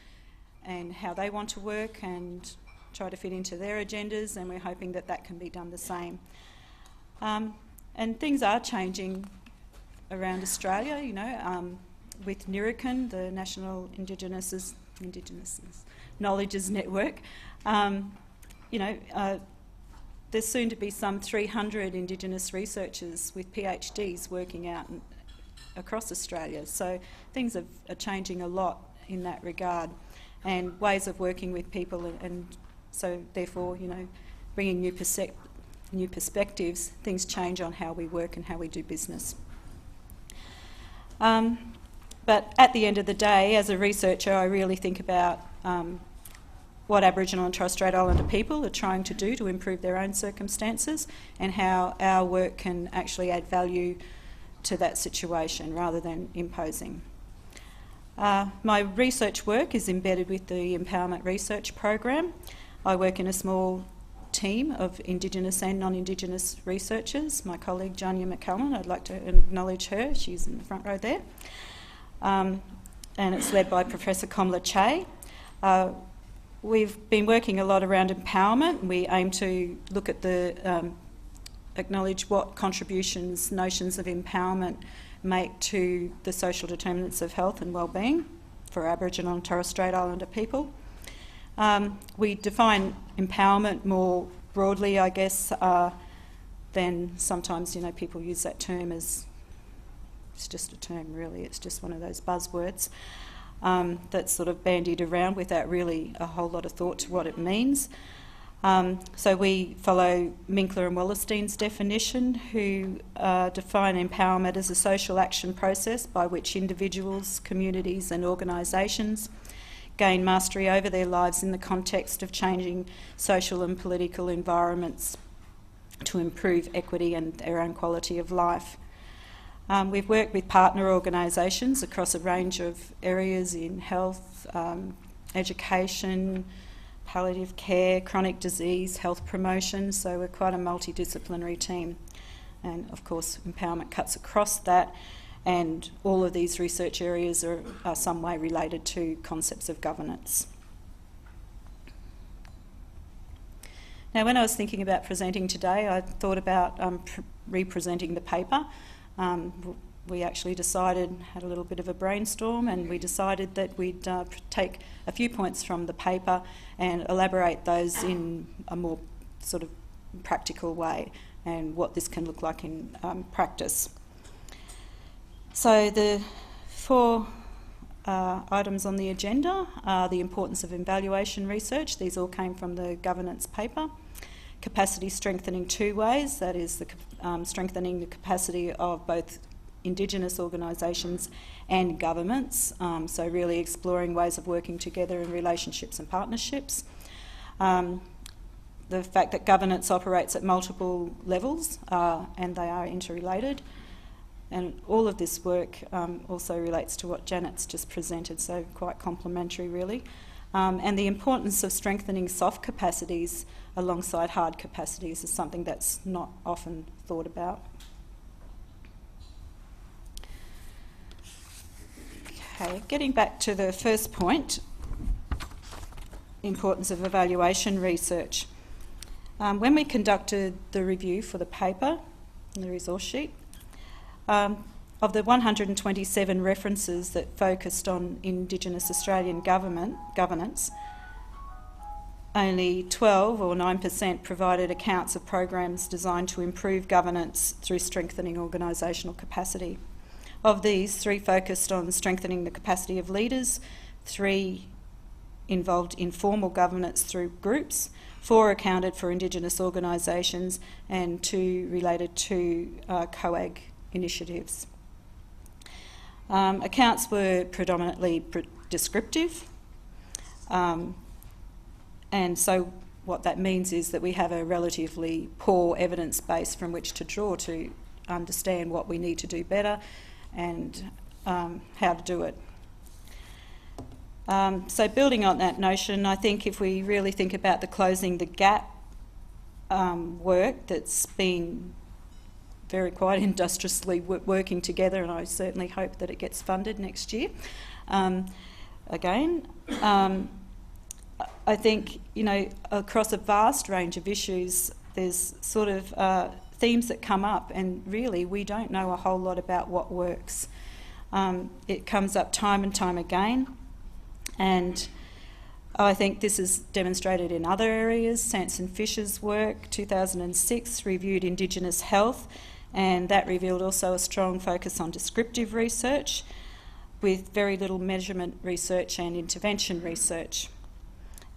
and how they want to work and try to fit into their agendas, and we're hoping that that can be done the same. And things are changing around Australia, with NIRICN, the National Indigenous Knowledges Network. There's soon to be some 300 Indigenous researchers with PhDs working out across Australia. So things are changing a lot in that regard. and ways of working with people, and so therefore, bringing new perspectives, things change on how we work and how we do business. But at the end of the day, as a researcher, I really think about what Aboriginal and Torres Strait Islander people are trying to do to improve their own circumstances, and how our work can actually add value to that situation rather than imposing. My research work is embedded with the Empowerment Research Program. I work in a small team of Indigenous and non-Indigenous researchers. My colleague Janya McCullum, I'd like to acknowledge her, she's in the front row there. And it's led by Professor Komla Che. We've been working a lot around empowerment. We aim to look at acknowledge what contributions notions of empowerment make to the social determinants of health and wellbeing for Aboriginal and Torres Strait Islander people. We define empowerment more broadly, I guess, than sometimes people use that term as, it's just a term really, it's just one of those buzzwords that's sort of bandied around without really a whole lot of thought to what it means. So we follow Minkler and Wallerstein's definition, who define empowerment as a social action process by which individuals, communities and organisations gain mastery over their lives in the context of changing social and political environments to improve equity and their own quality of life. We've worked with partner organisations across a range of areas in health, education, palliative care, chronic disease, health promotion, so we're quite a multidisciplinary team. And of course, empowerment cuts across that, and all of these research areas are some way related to concepts of governance. Now, when I was thinking about presenting today, I thought about representing the paper. We actually had a little bit of a brainstorm, and we decided that we'd take a few points from the paper and elaborate those in a more sort of practical way, and what this can look like in practice. So the 4 items on the agenda are the importance of evaluation research. These all came from the governance paper. Capacity strengthening 2 ways, that is strengthening the capacity of both Indigenous organisations and governments, so really exploring ways of working together in relationships and partnerships. The fact that governance operates at multiple levels and they are interrelated. And all of this work also relates to what Janet's just presented, so quite complementary really. And the importance of strengthening soft capacities alongside hard capacities is something that's not often thought about. Okay, getting back to the first point, importance of evaluation research. When we conducted the review for the paper, in the resource sheet, of the 127 references that focused on Indigenous Australian governance, only 12 or 9% provided accounts of programs designed to improve governance through strengthening organisational capacity. Of these, 3 focused on strengthening the capacity of leaders, 3 involved informal governance through groups, 4 accounted for Indigenous organisations, and 2 related to COAG initiatives. Accounts were predominantly descriptive, and so what that means is that we have a relatively poor evidence base from which to draw to understand what we need to do better and how to do it. So building on that notion, I think if we really think about the closing the gap work that's been very quite industriously working together, and I certainly hope that it gets funded next year. Again, I think, across a vast range of issues, there's sort of themes that come up, and really we don't know a whole lot about what works. It comes up time and time again, and I think this is demonstrated in other areas. Sanson Fisher's work, 2006, reviewed Indigenous health, and that revealed also a strong focus on descriptive research. with very little measurement research and intervention research.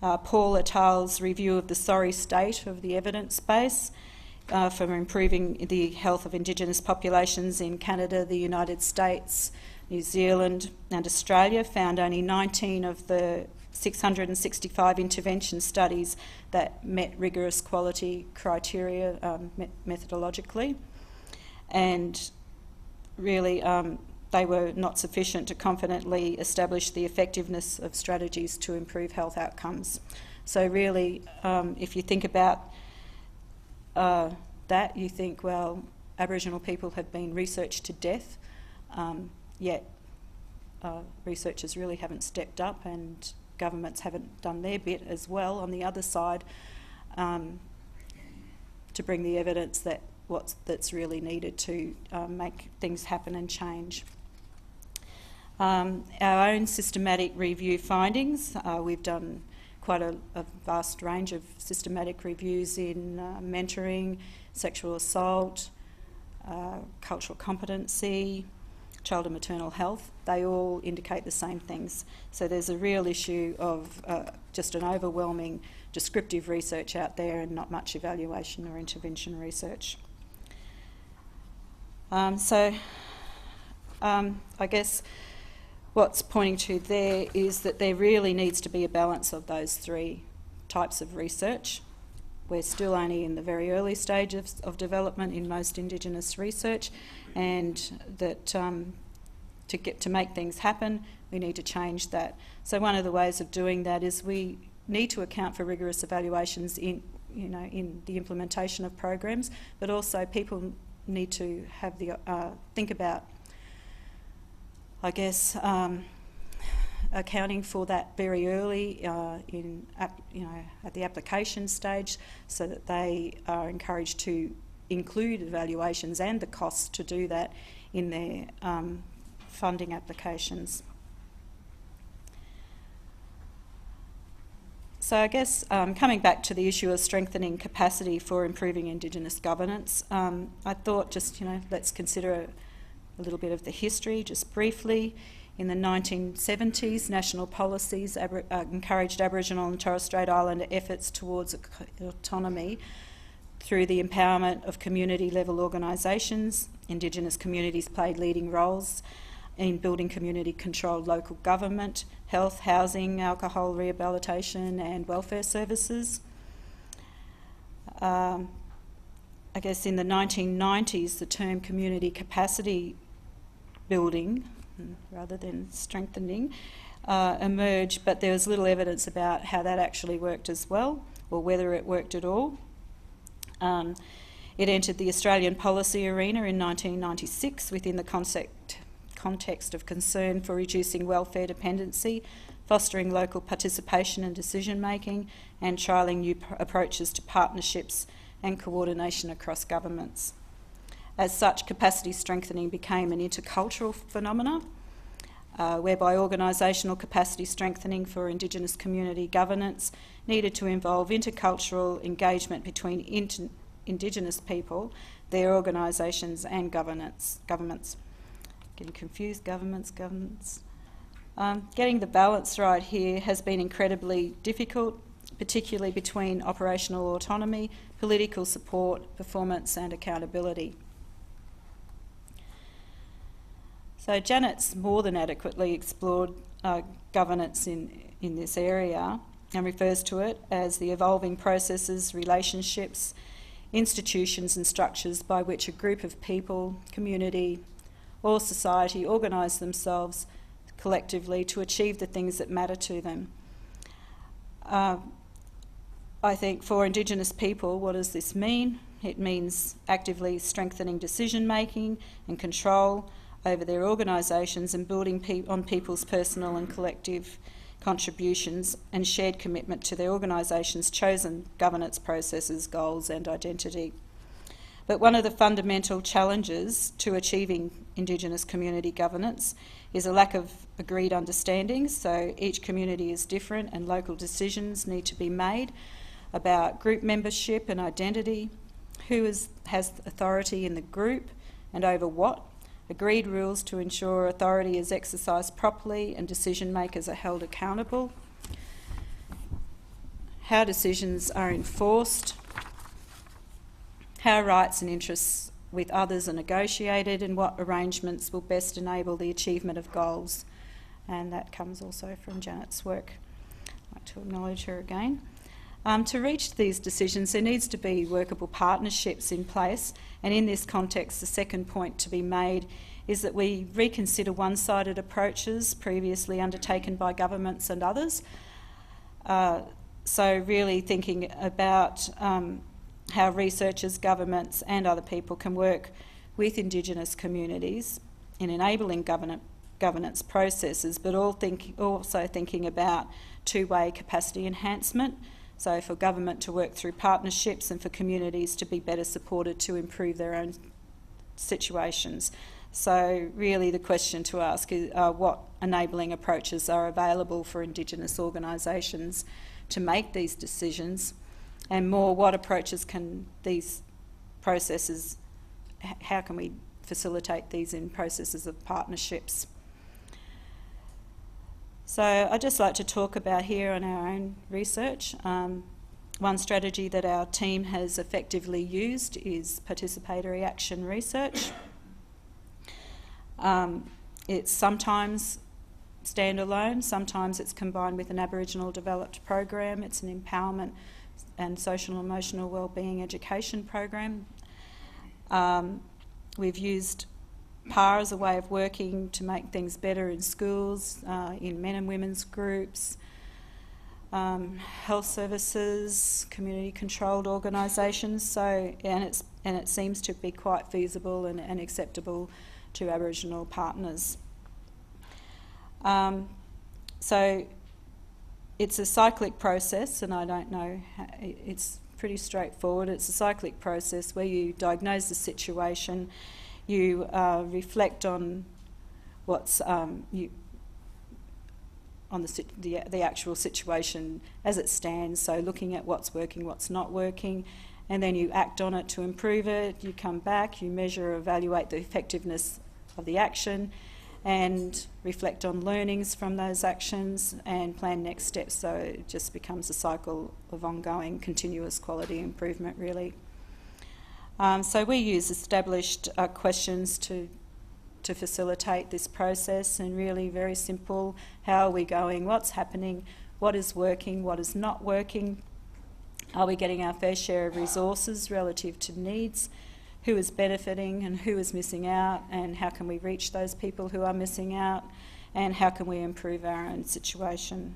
Paul et al.'s review of the sorry state of the evidence base for improving the health of Indigenous populations in Canada, the United States, New Zealand and Australia found only 19 of the 665 intervention studies that met rigorous quality criteria methodologically, and really they were not sufficient to confidently establish the effectiveness of strategies to improve health outcomes. So really, if you think about that, you think, well, Aboriginal people have been researched to death, yet researchers really haven't stepped up and governments haven't done their bit as well on the other side to bring the evidence that's really needed to make things happen and change. Our own systematic review findings, we've done quite a vast range of systematic reviews in mentoring, sexual assault, cultural competency, child and maternal health. They all indicate the same things. So there's a real issue of just an overwhelming descriptive research out there and not much evaluation or intervention research. I guess what's pointing to there is that there really needs to be a balance of those three types of research. We're still only in the very early stages of development in most Indigenous research, and that to make things happen, we need to change that. So one of the ways of doing that is we need to account for rigorous evaluations in the implementation of programs, but also people need to have the think about, I guess, accounting for that very early at the application stage, so that they are encouraged to include evaluations and the costs to do that in their funding applications. So I guess coming back to the issue of strengthening capacity for improving Indigenous governance, I thought just, let's consider a little bit of the history just briefly. In the 1970s, national policies encouraged Aboriginal and Torres Strait Islander efforts towards autonomy through the empowerment of community-level organisations. Indigenous communities played leading roles in building community-controlled local government, health, housing, alcohol rehabilitation and welfare services. I guess in the 1990s, the term community capacity building, rather than strengthening, emerged, but there was little evidence about how that actually worked as well, or whether it worked at all. It entered the Australian policy arena in 1996 within the context of concern for reducing welfare dependency, fostering local participation and decision making, and trialling new approaches to partnerships and coordination across governments. As such, capacity strengthening became an intercultural phenomenon, whereby organisational capacity strengthening for Indigenous community governance needed to involve intercultural engagement between Indigenous people, their organisations and governments. Getting confused, governments. Getting the balance right here has been incredibly difficult, particularly between operational autonomy, political support, performance and accountability. So Janet's more than adequately explored governance in this area and refers to it as the evolving processes, relationships, institutions and structures by which a group of people, community or society organise themselves collectively to achieve the things that matter to them. I think for Indigenous people, what does this mean? It means actively strengthening decision making and control over their organisations and building on people's personal and collective contributions and shared commitment to their organisations' chosen governance processes, goals and identity. But one of the fundamental challenges to achieving Indigenous community governance is a lack of agreed understanding. So each community is different and local decisions need to be made about group membership and identity, who has authority in the group and over what, agreed rules to ensure authority is exercised properly and decision makers are held accountable, how decisions are enforced, how rights and interests with others are negotiated, and what arrangements will best enable the achievement of goals. And that comes also from Janet's work. I'd like to acknowledge her again. To reach these decisions, there needs to be workable partnerships in place, and in this context, the second point to be made is that we reconsider one-sided approaches previously undertaken by governments and others. So really thinking about how researchers, governments and other people can work with Indigenous communities in enabling governance processes, but also thinking about two-way capacity enhancement. So for government to work through partnerships and for communities to be better supported to improve their own situations. So really the question to ask is what enabling approaches are available for Indigenous organisations to make these decisions, and more what approaches can these processes, how can we facilitate these in processes of partnerships. So I'd just like to talk about here on our own research. One strategy that our team has effectively used is participatory action research. It's sometimes standalone, sometimes it's combined with an Aboriginal developed program. It's an empowerment and social and emotional wellbeing education program. We've used PAR as a way of working to make things better in schools, in men and women's groups, health services, community-controlled organisations. So, and it seems to be quite feasible and acceptable to Aboriginal partners. So it's a cyclic process, and I don't know, it's pretty straightforward. It's a cyclic process where you diagnose the situation, you reflect on what's on the actual situation as it stands, so looking at what's working, what's not working, and then you act on it to improve it. You come back, you measure, evaluate the effectiveness of the action and reflect on learnings from those actions and plan next steps. So it just becomes a cycle of ongoing continuous quality improvement, really. So we use established questions to facilitate this process, and really very simple: how are we going, what's happening, what is working, what is not working, are we getting our fair share of resources relative to needs, who is benefiting and who is missing out, and how can we reach those people who are missing out, and how can we improve our own situation.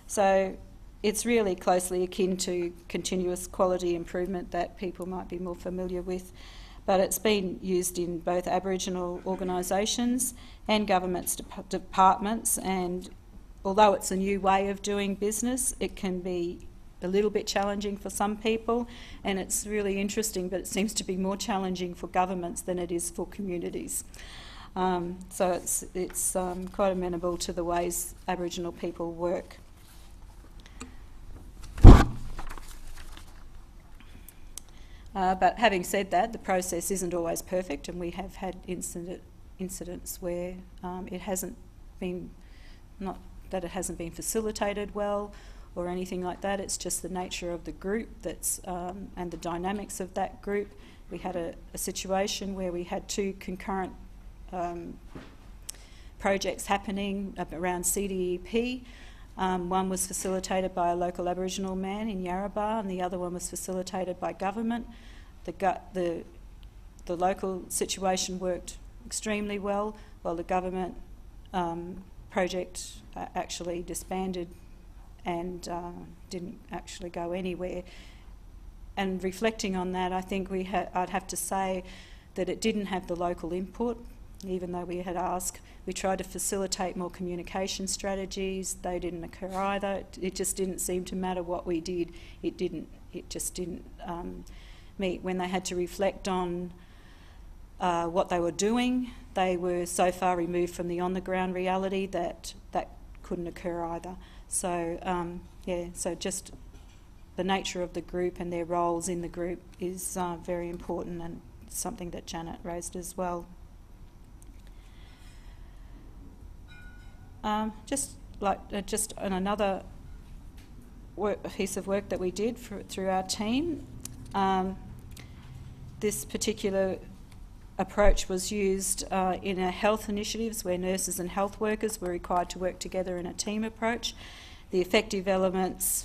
So it's really closely akin to continuous quality improvement that people might be more familiar with, but it's been used in both Aboriginal organisations and government's departments, and although it's a new way of doing business, it can be a little bit challenging for some people, and it's really interesting, but it seems to be more challenging for governments than it is for communities. So it's quite amenable to the ways Aboriginal people work. But having said that, the process isn't always perfect, and we have had incidents where it hasn't been, not that it hasn't been facilitated well or anything like that. It's just the nature of the group that's and the dynamics of that group. We had a situation where we had two concurrent projects happening around CDEP. One was facilitated by a local Aboriginal man in Yarrabah, and the other one was facilitated by government. The local situation worked extremely well, while the government project actually disbanded and didn't actually go anywhere. And reflecting on that, I think I'd have to say that it didn't have the local input, even though we had asked. We tried to facilitate more communication strategies. They didn't occur either. It just didn't seem to matter what we did. It just didn't meet. When they had to reflect on what they were doing, they were so far removed from the on-the-ground reality that that couldn't occur either. So, so just the nature of the group and their roles in the group is very important, and something that Janet raised as well. Just on another piece of work that we did through our team, this particular approach was used in our health initiatives where nurses and health workers were required to work together in a team approach. The effective elements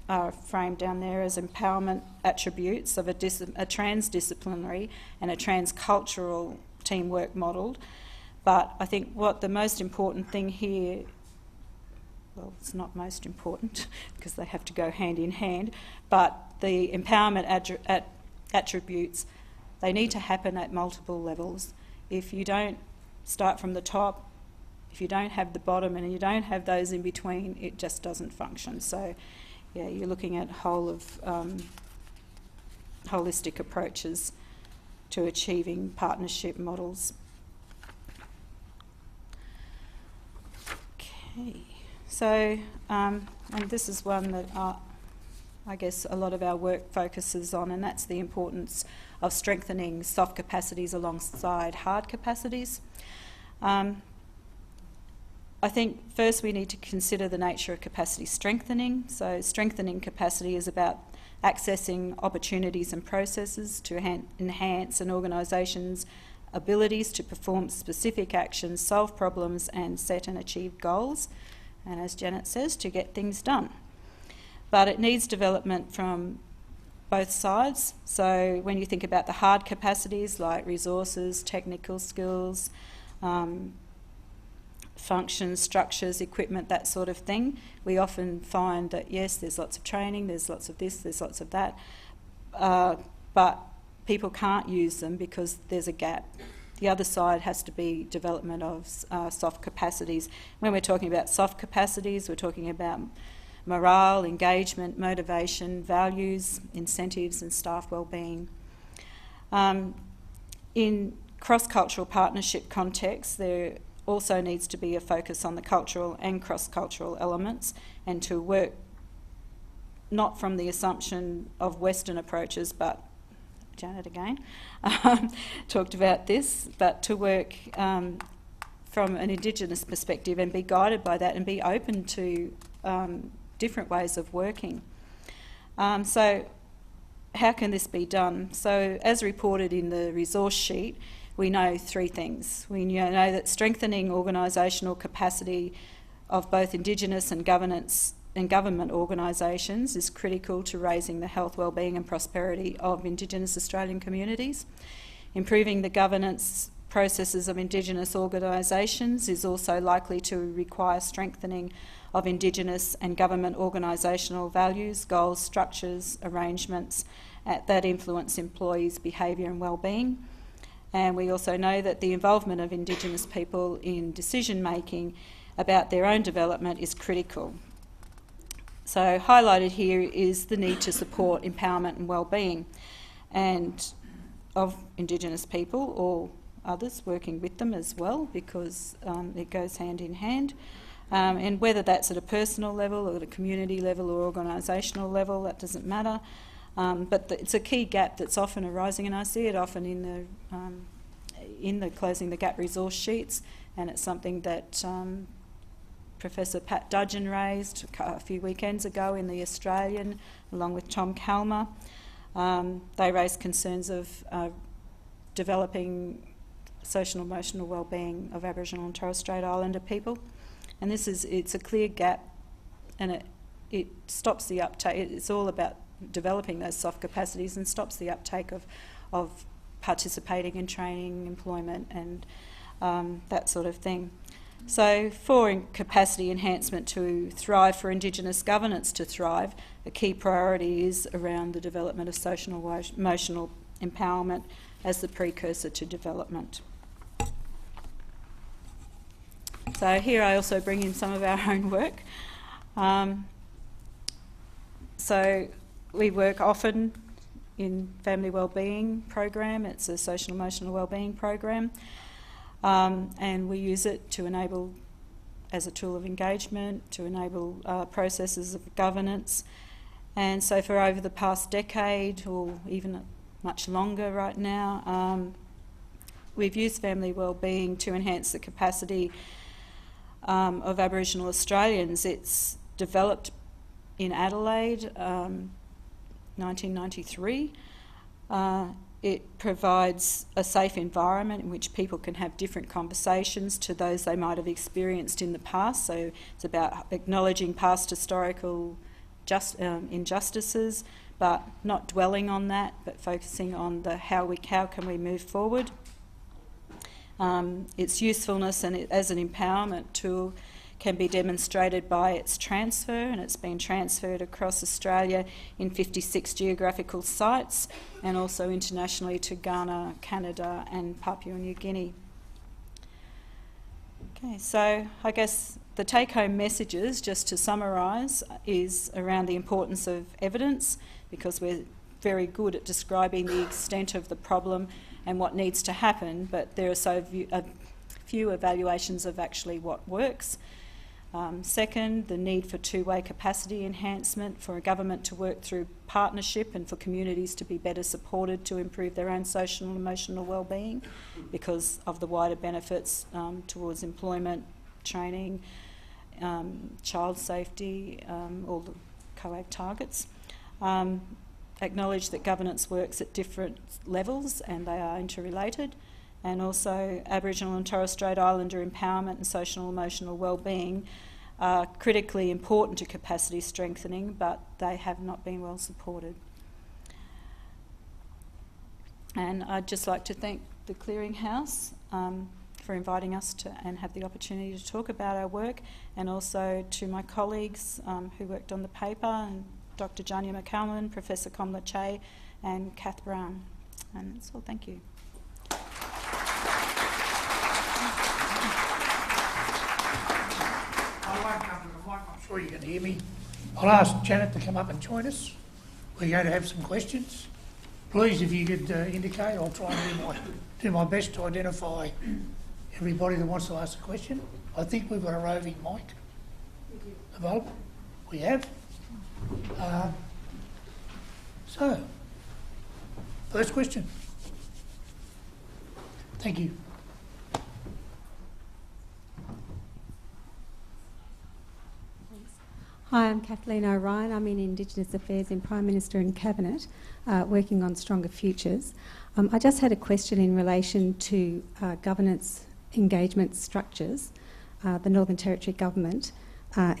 are framed down there as empowerment attributes of a transdisciplinary and a transcultural teamwork model. But I think what the most important thing here, well, it's not most important because they have to go hand in hand, but the empowerment attributes, they need to happen at multiple levels. If you don't start from the top, if you don't have the bottom and you don't have those in between, it just doesn't function. So, yeah, you're looking at holistic approaches to achieving partnership models. Okay, so, and this is one that I guess a lot of our work focuses on, and that's the importance of strengthening soft capacities alongside hard capacities. I think first we need to consider the nature of capacity strengthening. So strengthening capacity is about accessing opportunities and processes to enhance an organisation's abilities to perform specific actions, solve problems and set and achieve goals, and as Janet says, to get things done. But it needs development from both sides. So when you think about the hard capacities like resources, technical skills, functions, structures, equipment, that sort of thing, we often find that yes, there's lots of training, there's lots of this, there's lots of that, but people can't use them because there's a gap. The other side has to be development of soft capacities. When we're talking about soft capacities, we're talking about morale, engagement, motivation, values, incentives and staff wellbeing. In cross-cultural partnership contexts, there also needs to be a focus on the cultural and cross-cultural elements, and to work not from the assumption of Western approaches, but Janet again talked about this, but to work from an Indigenous perspective and be guided by that and be open to different ways of working. So how can this be done? So as reported in the resource sheet, we know three things. We know that strengthening organisational capacity of both Indigenous and government organisations is critical to raising the health, wellbeing and prosperity of Indigenous Australian communities. Improving the governance processes of Indigenous organisations is also likely to require strengthening of Indigenous and government organisational values, goals, structures, arrangements that influence employees' behaviour and wellbeing. And we also know that the involvement of Indigenous people in decision-making about their own development is critical. So highlighted here is the need to support empowerment and wellbeing and of Indigenous people or others working with them as well, because it goes hand in hand. And whether that's at a personal level or at a community level or organisational level, that doesn't matter. But it's a key gap that's often arising, and I see it often in the Closing the Gap resource sheets, and it's something that Professor Pat Dudgeon raised a few weekends ago in the Australian, along with Tom Calmer. They raised concerns of developing social and emotional wellbeing of Aboriginal and Torres Strait Islander people. And it's a clear gap, and it stops the uptake. It's all about developing those soft capacities and stops the uptake of participating in training, employment and that sort of thing. So for capacity enhancement to thrive, for Indigenous governance to thrive, a key priority is around the development of social and emotional empowerment as the precursor to development. So here I also bring in some of our own work. So we work often in family wellbeing program. It's a social and emotional wellbeing program, and we use it to enable, as a tool of engagement, to enable processes of governance. And so for over the past decade, or even much longer right now. We've used family wellbeing to enhance the capacity of Aboriginal Australians. It's developed in Adelaide, 1993. It provides a safe environment in which people can have different conversations to those they might have experienced in the past. So it's about acknowledging past historical injustices, but not dwelling on that, but focusing on the how can we move forward. Its usefulness and as an empowerment tool can be demonstrated by its transfer, and it's been transferred across Australia in 56 geographical sites and also internationally to Ghana, Canada and Papua New Guinea. Okay, so I guess the take-home messages, just to summarise, is around the importance of evidence, because we're very good at describing the extent of the problem and what needs to happen, but there are so few evaluations of actually what works. Second, the need for two-way capacity enhancement, for a government to work through partnership and for communities to be better supported to improve their own social and emotional well-being because of the wider benefits towards employment, training, child safety, all the COAG targets. Acknowledge that governance works at different levels and they are interrelated. And also Aboriginal and Torres Strait Islander empowerment and social and emotional well-being are critically important to capacity strengthening, but they have not been well supported. And I'd just like to thank the Clearinghouse for inviting us to and have the opportunity to talk about our work, and also to my colleagues who worked on the paper, and Dr. Janya McCalman, Professor Komla Che and Kath Brown. And that's all, thank you. I won't come to the mic, I'm sure you can hear me. I'll ask Janet to come up and join us. We're going to have some questions. Please, if you could indicate, I'll try and do my best to identify everybody that wants to ask a question. I think we've got a roving mic available. We have. So, first question. Thank you. Hi, I'm Kathleen O'Ryan. I'm in Indigenous Affairs in Prime Minister and Cabinet, working on Stronger Futures. I just had a question in relation to governance engagement structures. The Northern Territory Government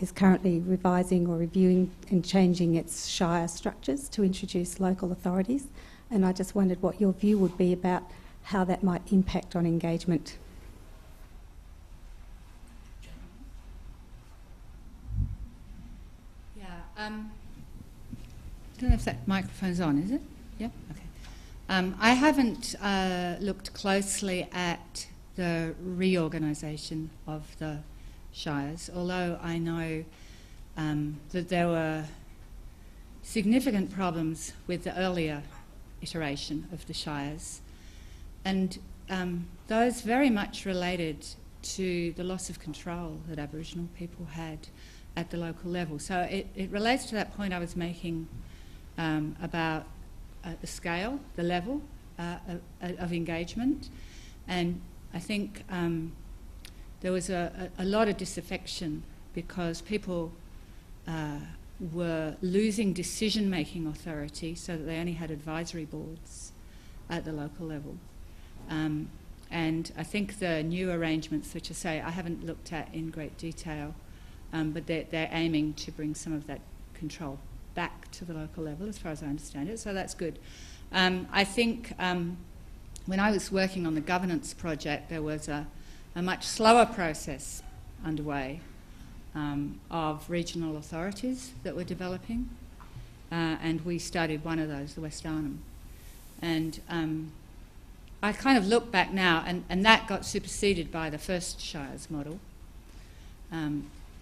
is currently revising or reviewing and changing its shire structures to introduce local authorities, and I just wondered what your view would be about how that might impact on engagement. I don't know if that microphone's on, is it? Yeah? Okay. I haven't looked closely at the reorganisation of the shires, although I know that there were significant problems with the earlier iteration of the shires, and those very much related to the loss of control that Aboriginal people had at the local level. So it relates to that point I was making about the scale, the level of engagement, and I think there was a lot of disaffection because people were losing decision-making authority so that they only had advisory boards at the local level. And I think the new arrangements, which I say I haven't looked at in great detail, but they're aiming to bring some of that control back to the local level, as far as I understand it, so that's good. I think when I was working on the governance project, there was a much slower process underway of regional authorities that were developing, and we studied one of those, the West Arnhem. And I kind of look back now, and that got superseded by the first Shires model.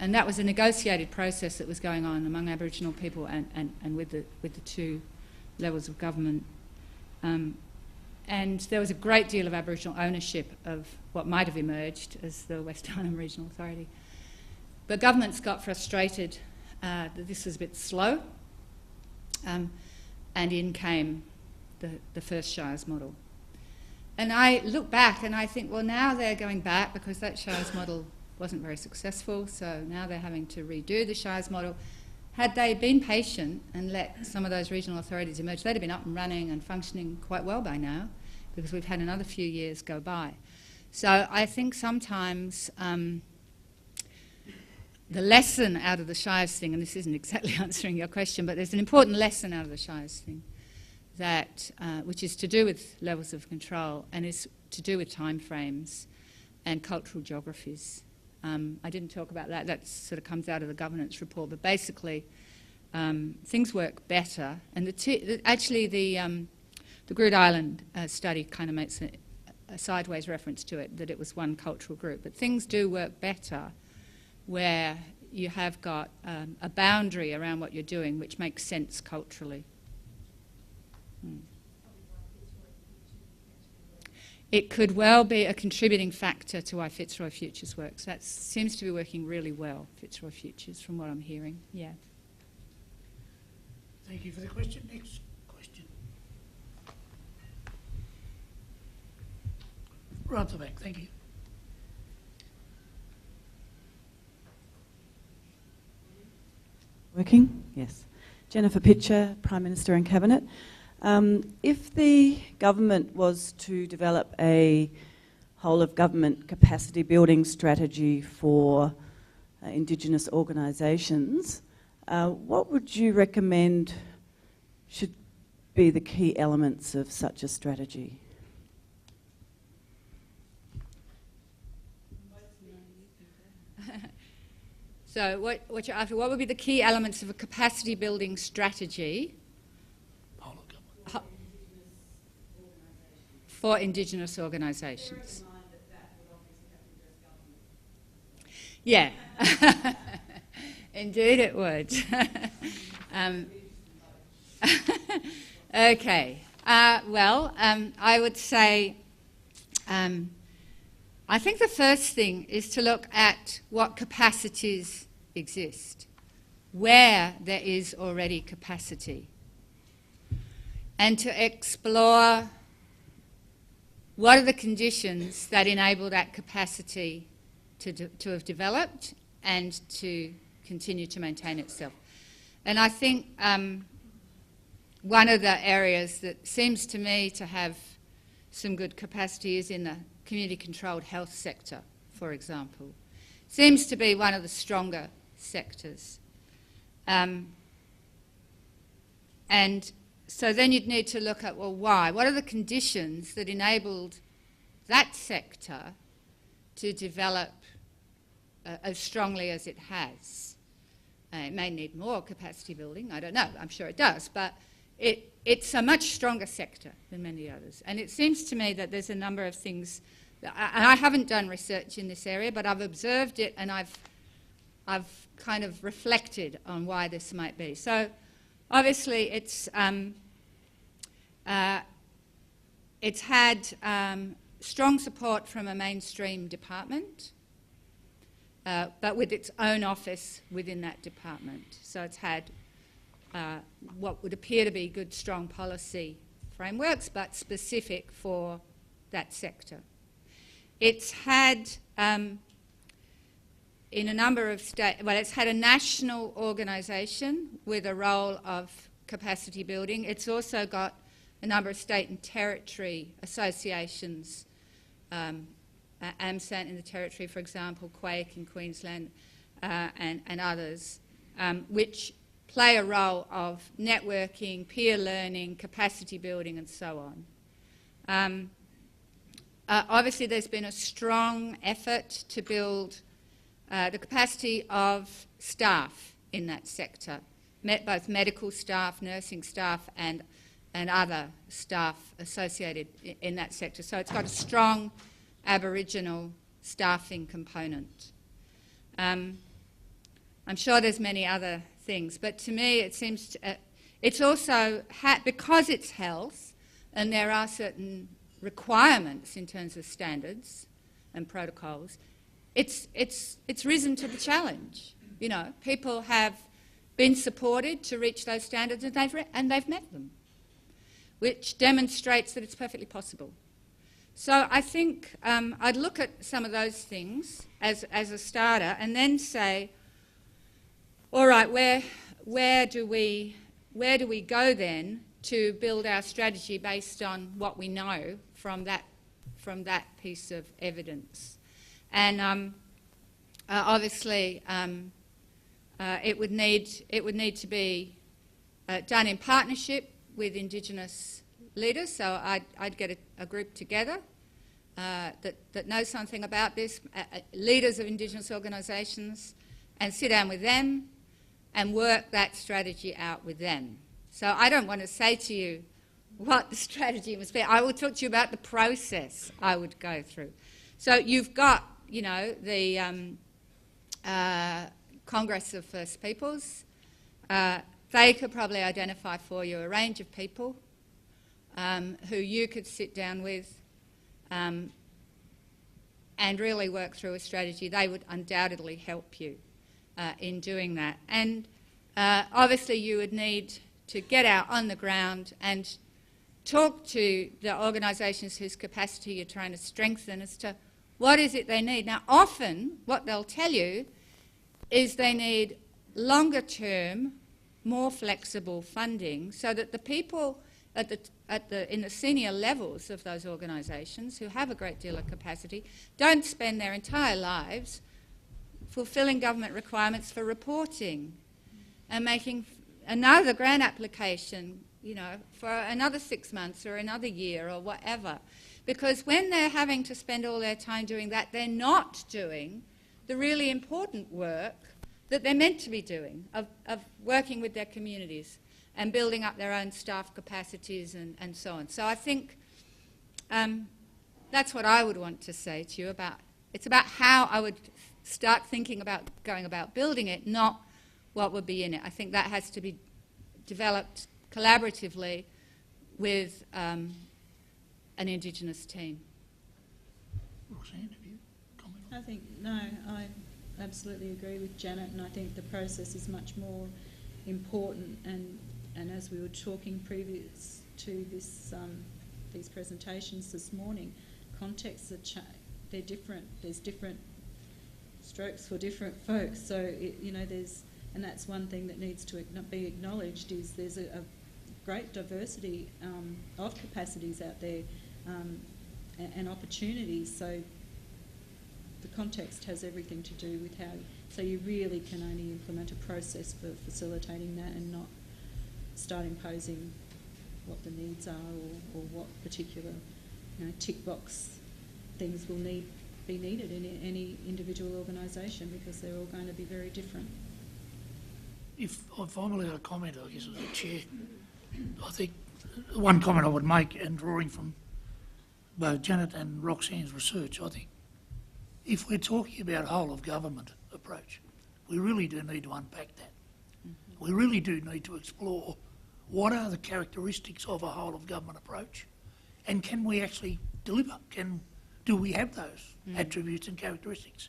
And that was a negotiated process that was going on among Aboriginal people and with the two levels of government. And there was a great deal of Aboriginal ownership of what might have emerged as the West Arnhem Regional Authority. But governments got frustrated that this was a bit slow, and in came the first Shires model. And I look back and I think, well, now they're going back because that Shires model wasn't very successful, so now they're having to redo the Shires model. Had they been patient and let some of those regional authorities emerge, they'd have been up and running and functioning quite well by now, because we've had another few years go by. So I think sometimes the lesson out of the Shires thing, and this isn't exactly answering your question, but there's an important lesson out of the Shires thing, that, which is to do with levels of control and is to do with timeframes and cultural geographies. I didn't talk about that. That sort of comes out of the governance report. But basically, things work better. And actually, the Groote Island study kind of makes a sideways reference to it, that it was one cultural group. But things do work better where you have got a boundary around what you're doing, which makes sense culturally. It could well be a contributing factor to why Fitzroy Futures works. That seems to be working really well, Fitzroy Futures, from what I'm hearing. Yeah. Thank you for the question. Next question. Right to the back, thank you. Working? Yes. Jennifer Pitcher, Prime Minister and Cabinet. If the government was to develop a whole-of-government capacity building strategy for Indigenous organisations, what would you recommend should be the key elements of such a strategy? So what you're after, what would be the key elements of a capacity building strategy for Indigenous organisations? Yeah, indeed it would. Okay, I would say I think the first thing is to look at what capacities exist, where there is already capacity, and to explore what are the conditions that enable that capacity to have developed and to continue to maintain itself. And I think one of the areas that seems to me to have some good capacity is in the community-controlled health sector, for example. Seems to be one of the stronger sectors. And so then you'd need to look at, well, why? What are the conditions that enabled that sector to develop as strongly as it has? It may need more capacity building, I don't know, I'm sure it does, but it's a much stronger sector than many others. And it seems to me that there's a number of things, and I haven't done research in this area, but I've observed it and I've kind of reflected on why this might be. So obviously it's had strong support from a mainstream department, but with its own office within that department. So it's had what would appear to be good, strong policy frameworks, but specific for that sector. It's had, in a number of states, well, it's had a national organisation with a role of capacity building. It's also got a number of state and territory associations, AMSANT in the Territory, for example, Quake in Queensland, and others, which play a role of networking, peer learning, capacity building, and so on. Obviously, there's been a strong effort to build the capacity of staff in that sector, both medical staff, nursing staff, and other staff associated in that sector. So it's got a strong Aboriginal staffing component. I'm sure there's many other things, but to me it seems to, it's also, because it's health, and there are certain requirements in terms of standards and protocols, it's risen to the challenge. You know, people have been supported to reach those standards and they've met them. which demonstrates that it's perfectly possible. So I think I'd look at some of those things as a starter and then say, all right, where do we go then to build our strategy based on what we know from that piece of evidence? And obviously it would need to be done in partnership with Indigenous leaders. So I'd get a group together that knows something about this, leaders of Indigenous organisations, and sit down with them and work that strategy out with them. So I don't want to say to you what the strategy must be. I will talk to you about the process I would go through. So you've got, you know, the Congress of First Peoples. They could probably identify for you a range of people who you could sit down with and really work through a strategy. They would undoubtedly help you in doing that. And obviously you would need to get out on the ground and talk to the organisations whose capacity you're trying to strengthen as to what is it they need. Now often what they'll tell you is they need longer term, more flexible funding so that the people in the senior levels of those organisations who have a great deal of capacity don't spend their entire lives fulfilling government requirements for reporting and making another grant application, you know, for another 6 months or another year or whatever. Because when they're having to spend all their time doing that, they're not doing the really important work that they're meant to be doing, of working with their communities and building up their own staff capacities and so on. So I think that's what I would want to say to you about. It's about how I would start thinking about going about building it, not what would be in it. I think that has to be developed collaboratively with an Indigenous team. Roxanne, have you comment on I think, no, I absolutely agree with Janet, and I think the process is much more important, and as we were talking previous to this, these presentations this morning, contexts are they're different. There's different strokes for different folks. So you know, and that's one thing that needs to be acknowledged, is there's a great diversity of capacities out there and opportunities. So the context has everything to do with how. So you really can only implement a process for facilitating that, and not start imposing what the needs are or what particular, you know, tick box things will be needed in any individual organisation, because they're all going to be very different. If I'm allowed a comment, I guess, as a chair, I think one comment I would make, and drawing from both Janet and Roxanne's research, I think if we're talking about whole of government approach, we really do need to unpack that. We really do need to explore what are the characteristics of a whole of government approach, and can we actually deliver? Do we have those attributes and characteristics?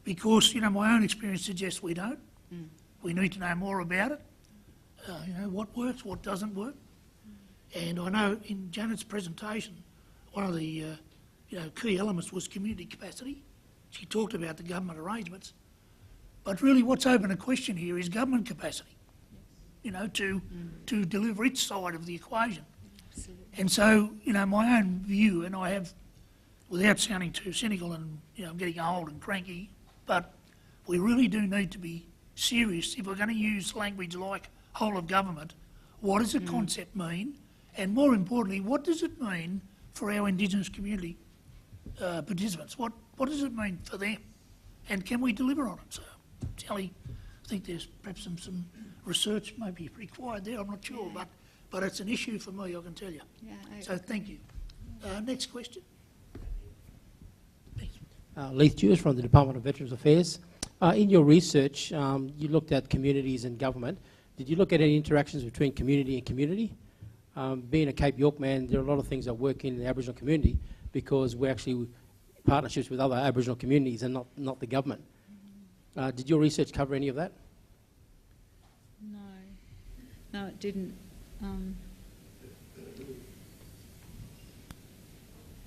Because, you know, my own experience suggests we don't. We need to know more about it. You know, what works, what doesn't work. And I know in Janet's presentation, one of the key elements was community capacity. She talked about the government arrangements. But really what's open to question here is government capacity, you know, to deliver its side of the equation. Absolutely. And so, you know, my own view, and I have, without sounding too cynical and, you know, I'm getting old and cranky, but we really do need to be serious if we're going to use language like whole of government. What does the concept mean? And more importantly, what does it mean for our Indigenous community participants? What does it mean for them? And can we deliver on it? So, Sally, I think there's perhaps some research maybe required there, I'm not sure, but it's an issue for me, I can tell you. Yeah, so thank you. Next question. Leith Jewers from the Department of Veterans Affairs. In your research, you looked at communities and government. Did you look at any interactions between community and community? Being a Cape York man, there are a lot of things that work in the Aboriginal community because we're actually partnerships with other Aboriginal communities and not the government. Did your research cover any of that? No, it didn't.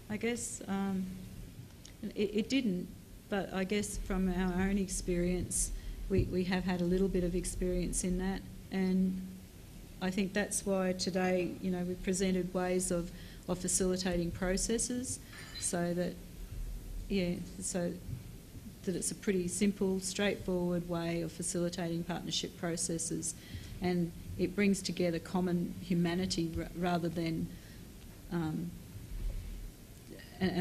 I guess it didn't, but I guess from our own experience, we have had a little bit of experience in that, and I think that's why today, you know, we've presented ways of facilitating processes so that, so that it's a pretty simple, straightforward way of facilitating partnership processes, and it brings together common humanity rather than, and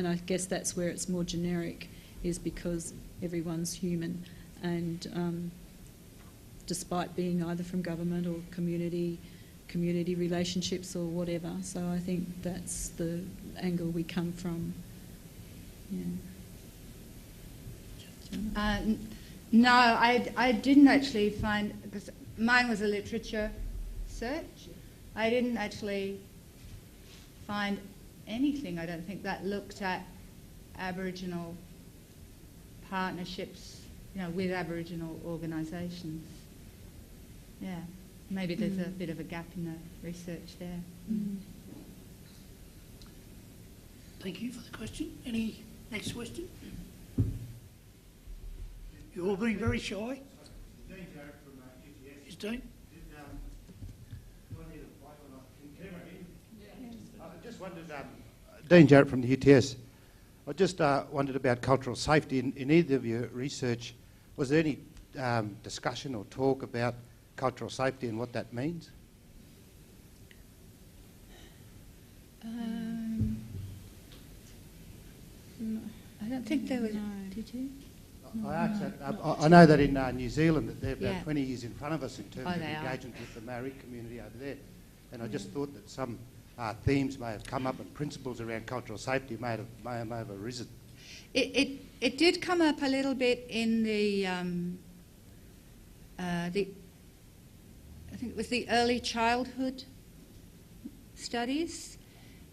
I guess that's where it's more generic, is because everyone's human, and despite being either from government or community relationships or whatever. So I think that's the angle we come from. Yeah. No, I didn't actually find, because mine was a literature search. I didn't actually find anything, I don't think, that looked at Aboriginal partnerships, you know, with Aboriginal organisations. Yeah, maybe there's a bit of a gap in the research there. Thank you for the question. Any next question? You're all being very shy. Is Dean? I just wondered, Dean Jarrett from the UTS. I just wondered about cultural safety. In either of your research, was there any discussion or talk about cultural safety and what that means? I don't think there was. No. Did you? I asked that. I know that in New Zealand that they're about Yeah. 20 years in front of us in terms of they are. engagement with the Maori community over there. And I just thought that some themes may have come up and principles around cultural safety may have arisen. It did come up a little bit in the I think it was the early childhood studies.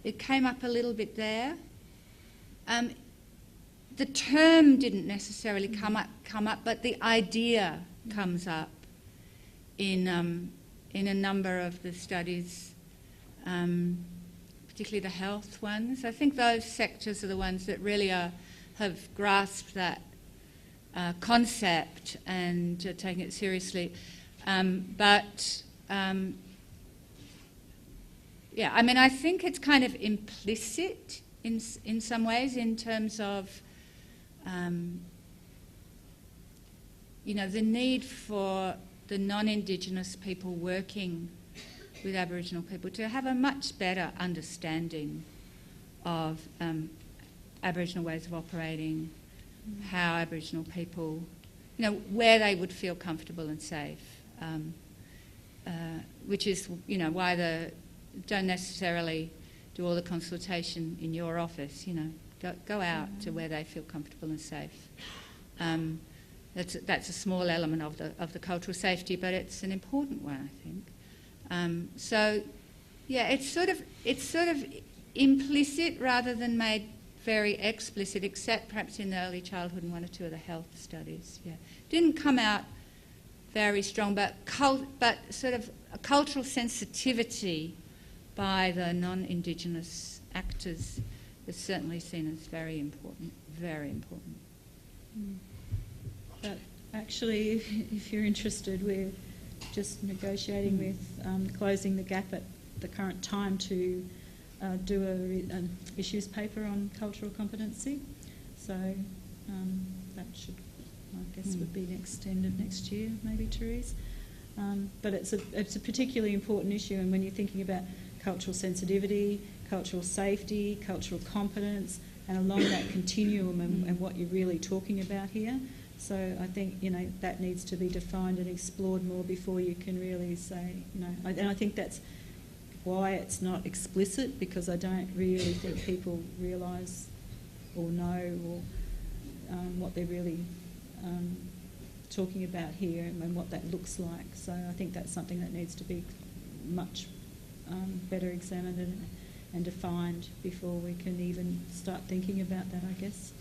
It came up a little bit there. The term didn't necessarily come up, but the idea comes up in a number of the studies, particularly the health ones. I think those sectors are the ones that really have grasped that concept and taken it seriously. Yeah, I mean, I think it's kind of implicit in some ways in terms of, you know, the need for the non-Indigenous people working with Aboriginal people to have a much better understanding of Aboriginal ways of operating, how Aboriginal people, you know, where they would feel comfortable and safe, which is, you know, why don't necessarily do all the consultation in your office, you know, go out to where they feel comfortable and safe. That's a small element of the cultural safety, but it's an important one, I think. So, yeah, it's sort of implicit rather than made very explicit, except perhaps in the early childhood and one or two of the health studies. Yeah, didn't come out very strong, but sort of a cultural sensitivity by the non-Indigenous actors is certainly seen as very important, very important. But actually, if you're interested, we're just negotiating with closing the gap at the current time to do an issues paper on cultural competency. So that should, I guess, would be end of next year, maybe, Therese. But it's a particularly important issue, and when you're thinking about cultural sensitivity, cultural safety, cultural competence, and along that continuum and what you're really talking about here. So I think, you know, that needs to be defined and explored more before you can really say, you know, and I think that's why it's not explicit, because I don't really think people realise or know or what they're really talking about here and what that looks like. So I think that's something that needs to be much better examined and defined before we can even start thinking about that, I guess.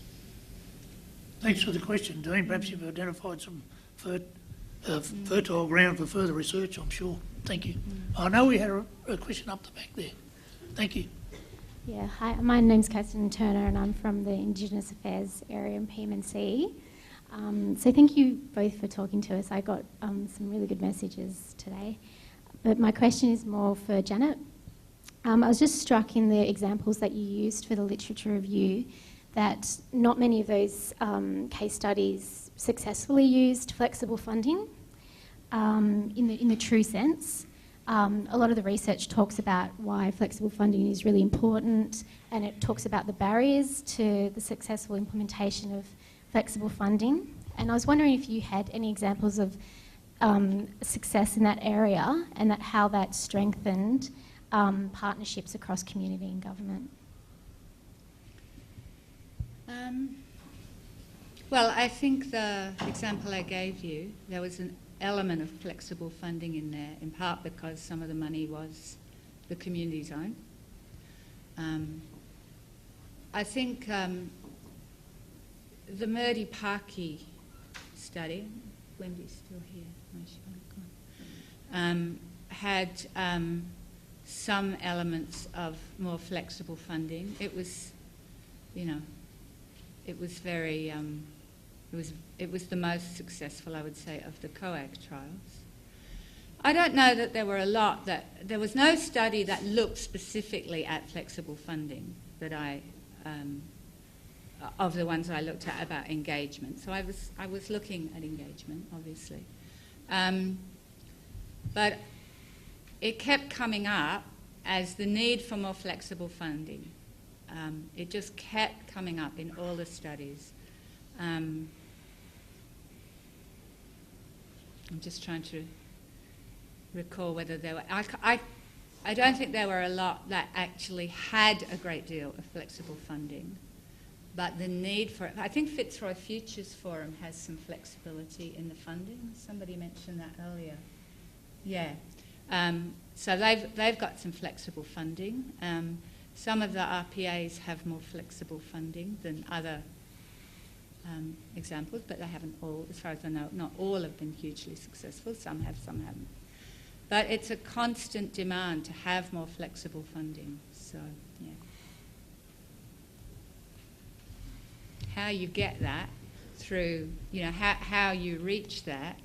Thanks for the question, Dean. Perhaps you've identified some fertile ground for further research, I'm sure. Thank you. I know we had a question up the back there. Thank you. Yeah, hi, my name's Kirsten Turner and I'm from the Indigenous Affairs area in PMNC. So thank you both for talking to us. I got some really good messages today. But my question is more for Janet. I was just struck in the examples that you used for the literature review that not many of those case studies successfully used flexible funding in the true sense. A lot of the research talks about why flexible funding is really important, and it talks about the barriers to the successful implementation of flexible funding. And I was wondering if you had any examples of success in that area and how that strengthened partnerships across community and government. Well, I think the example I gave you, there was an element of flexible funding in there, in part because some of the money was the community's own. I think the Murdy Parkey study, Wendy's still here, no, she might have gone, had some elements of more flexible funding. It was, you know, it was very, it was the most successful, I would say, of the COAG trials. I don't know that there were a lot there was no study that looked specifically at flexible funding that of the ones I looked at about engagement. So I was looking at engagement, obviously. But it kept coming up as the need for more flexible funding. It just kept coming up in all the studies. I'm just trying to recall whether there were... I don't think there were a lot that actually had a great deal of flexible funding, but the need for it... I think Fitzroy Futures Forum has some flexibility in the funding. Somebody mentioned that earlier. Yeah. So they've got some flexible funding. Some of the RPAs have more flexible funding than other examples, but they haven't all, as far as I know, not all have been hugely successful. Some have, some haven't. But it's a constant demand to have more flexible funding. So, yeah. How you get that through, you know, how you reach that,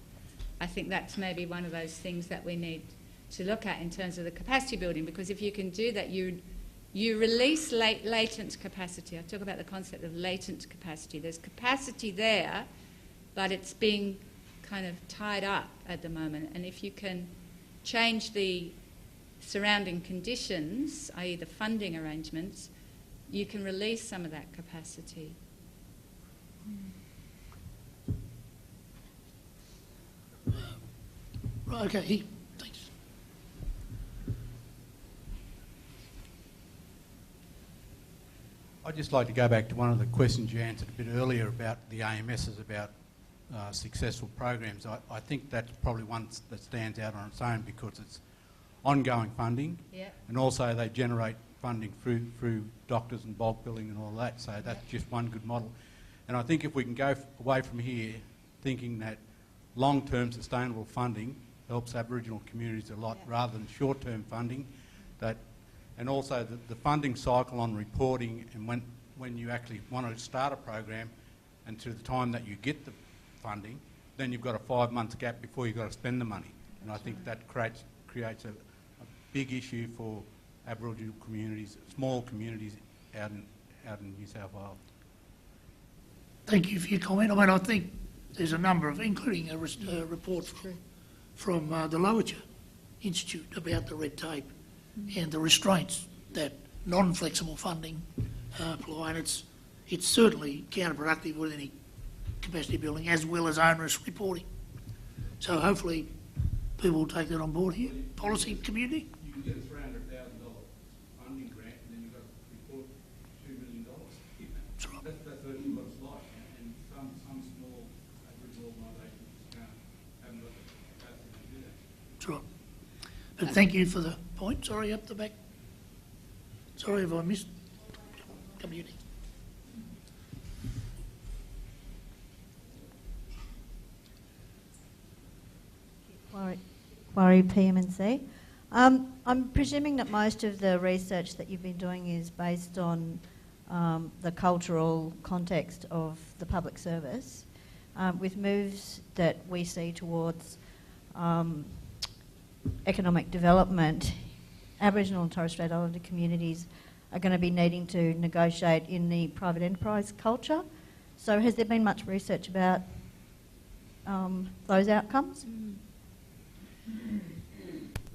I think that's maybe one of those things that we need to look at in terms of the capacity building, because if you can do that, you release latent capacity. I talk about the concept of latent capacity. There's capacity there, but it's being kind of tied up at the moment. And if you can change the surrounding conditions, i.e. the funding arrangements, you can release some of that capacity. Right, okay, thanks. I'd just like to go back to one of the questions you answered a bit earlier about the AMSs, about successful programs. I think that's probably one that stands out on its own because it's ongoing funding, and also they generate funding through doctors and bulk billing and all that, so that's just one good model. And I think if we can go away from here thinking that long-term sustainable funding helps Aboriginal communities a lot rather than short-term funding, and also the funding cycle on reporting, and when you actually want to start a program and to the time that you get the funding, then you've got a 5-month gap before you've got to spend the money. And I think that creates a big issue for Aboriginal communities, small communities out in New South Wales. Thank you for your comment. I mean, I think there's a number of, including a report from the Lowager Institute about the red tape and the restraints that non-flexible funding apply, and it's certainly counterproductive with any capacity building as well as onerous reporting. So hopefully people will take that on board here. Policy community? You can get a $300,000 funding grant and then you've got to report $2 million. That's right. That's certainly what it's like, and some small Aboriginal organisations haven't got the capacity to do that. That's right. But thank you for the point. Sorry, up the back. Sorry if I missed community. Quarry PMNC. I'm presuming that most of the research that you've been doing is based on the cultural context of the public service. With moves that we see towards economic development, Aboriginal and Torres Strait Islander communities are going to be needing to negotiate in the private enterprise culture. So has there been much research about those outcomes?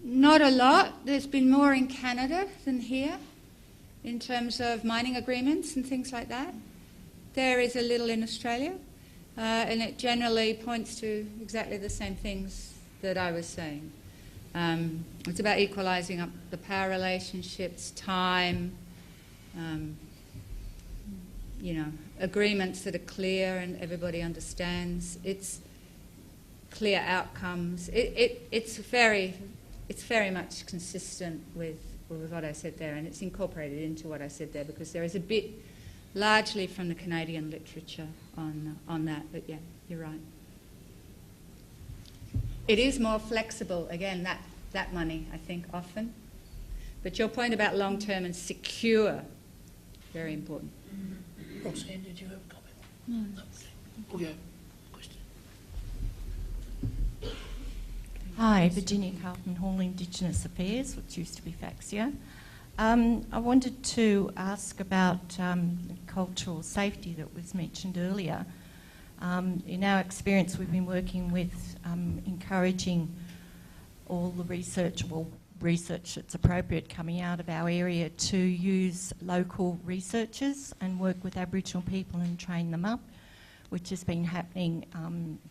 Not a lot. There's been more in Canada than here in terms of mining agreements and things like that. There is a little in Australia, and it generally points to exactly the same things that I was saying. It's about equalising up the power relationships, time, agreements that are clear and everybody understands. It's clear outcomes. It's very much consistent with what I said there, and it's incorporated into what I said there because there is a bit, largely from the Canadian literature on that. But yeah, you're right. It is more flexible, again, that money, I think, often. But your point about long-term and secure, very important. Roxanne, did you have a comment? No. Okay. Question. Hi, Virginia Carlton Hall, Indigenous Affairs, which used to be Faxia. I wanted to ask about cultural safety that was mentioned earlier. In our experience, we've been working with encouraging all the research that's appropriate coming out of our area to use local researchers and work with Aboriginal people and train them up, which has been happening,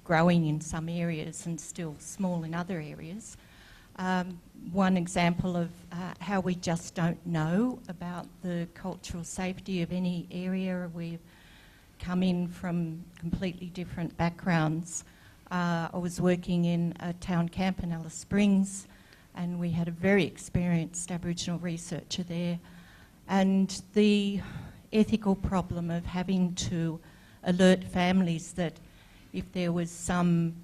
growing in some areas and still small in other areas. One example of how we just don't know about the cultural safety of any area. We've come in from completely different backgrounds. I was working in a town camp in Alice Springs, and we had a very experienced Aboriginal researcher there. And the ethical problem of having to alert families that if there was some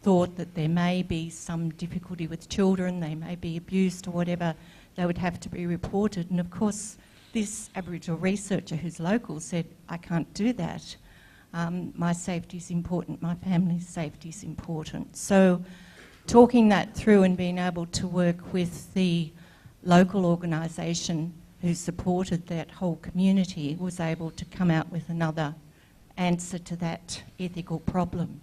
thought that there may be some difficulty with children, they may be abused or whatever, they would have to be reported. And of course, this Aboriginal researcher who's local said, I can't do that. My safety is important, my family's safety is important. So talking that through and being able to work with the local organisation who supported that whole community was able to come out with another answer to that ethical problem.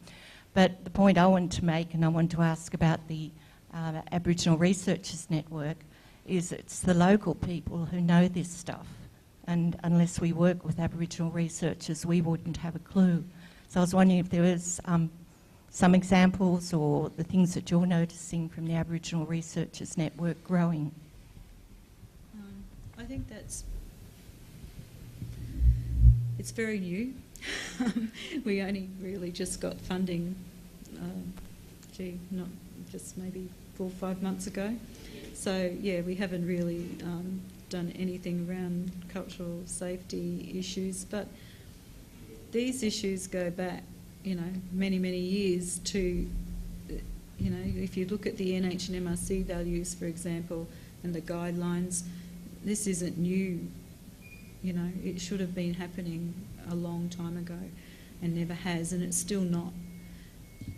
But the point I want to make, and I want to ask about the Aboriginal Researchers Network, is it's the local people who know this stuff. And unless we work with Aboriginal researchers, we wouldn't have a clue. So I was wondering if there was some examples or the things that you're noticing from the Aboriginal Researchers Network growing. I think it's very new. We only really just got funding, not just maybe 4 or 5 months ago. So yeah, we haven't really done anything around cultural safety issues, but these issues go back, many, many years to, if you look at the NH and MRC values, for example, and the guidelines, this isn't new. It should have been happening a long time ago and never has, and it's still not.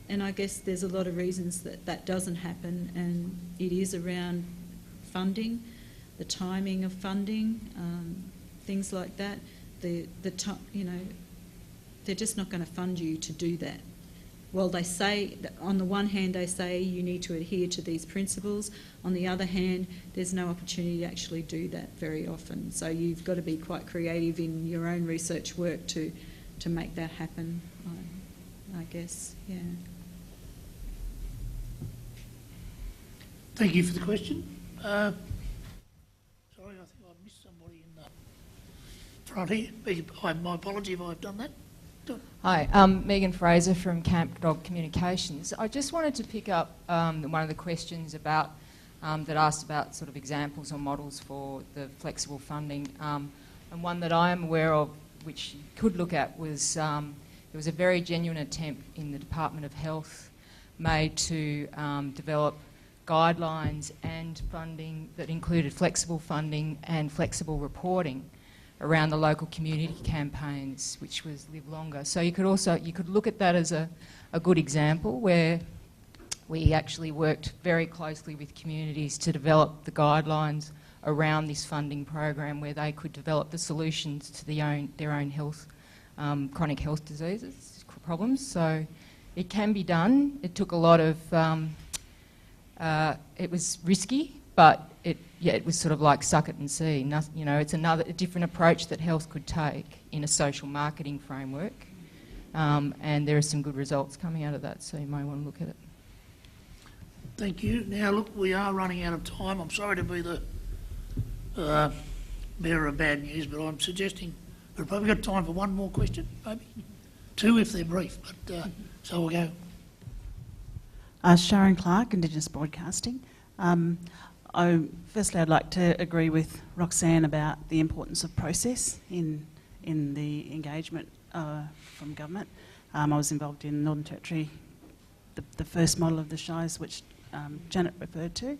And I guess there's a lot of reasons that doesn't happen, and it is around funding, the timing of funding, things like that. They're just not going to fund you to do that. Well, they say, on the one hand, they say you need to adhere to these principles. On the other hand, there's no opportunity to actually do that very often. So you've got to be quite creative in your own research work to make that happen, I guess, yeah. Thank you for the question. Sorry, I think I missed somebody in the front here. My apology if I've done that. Hi, Megan Fraser from Camp Dog Communications. I just wanted to pick up one of the questions about that asked about sort of examples or models for the flexible funding, and one that I am aware of, which you could look at, was there was a very genuine attempt in the Department of Health made to develop guidelines and funding that included flexible funding and flexible reporting around the local community campaigns, which was Live Longer. So you could look at that as a good example where we actually worked very closely with communities to develop the guidelines around this funding program where they could develop the solutions to their own health, chronic health diseases, problems. So it can be done. It took a lot of, it was risky, but it was sort of like suck it and see. You know, it's a different approach that health could take in a social marketing framework. And there are some good results coming out of that, so you might want to look at it. Thank you. Now, look, we are running out of time. I'm sorry to be the bearer of bad news, but I'm suggesting we've probably got time for one more question, maybe. Two if they're brief, but so we'll go. Sharon Clark, Indigenous Broadcasting. Firstly, I'd like to agree with Roxanne about the importance of process in the engagement from government. I was involved in Northern Territory, the first model of the Shires, which Janet referred to.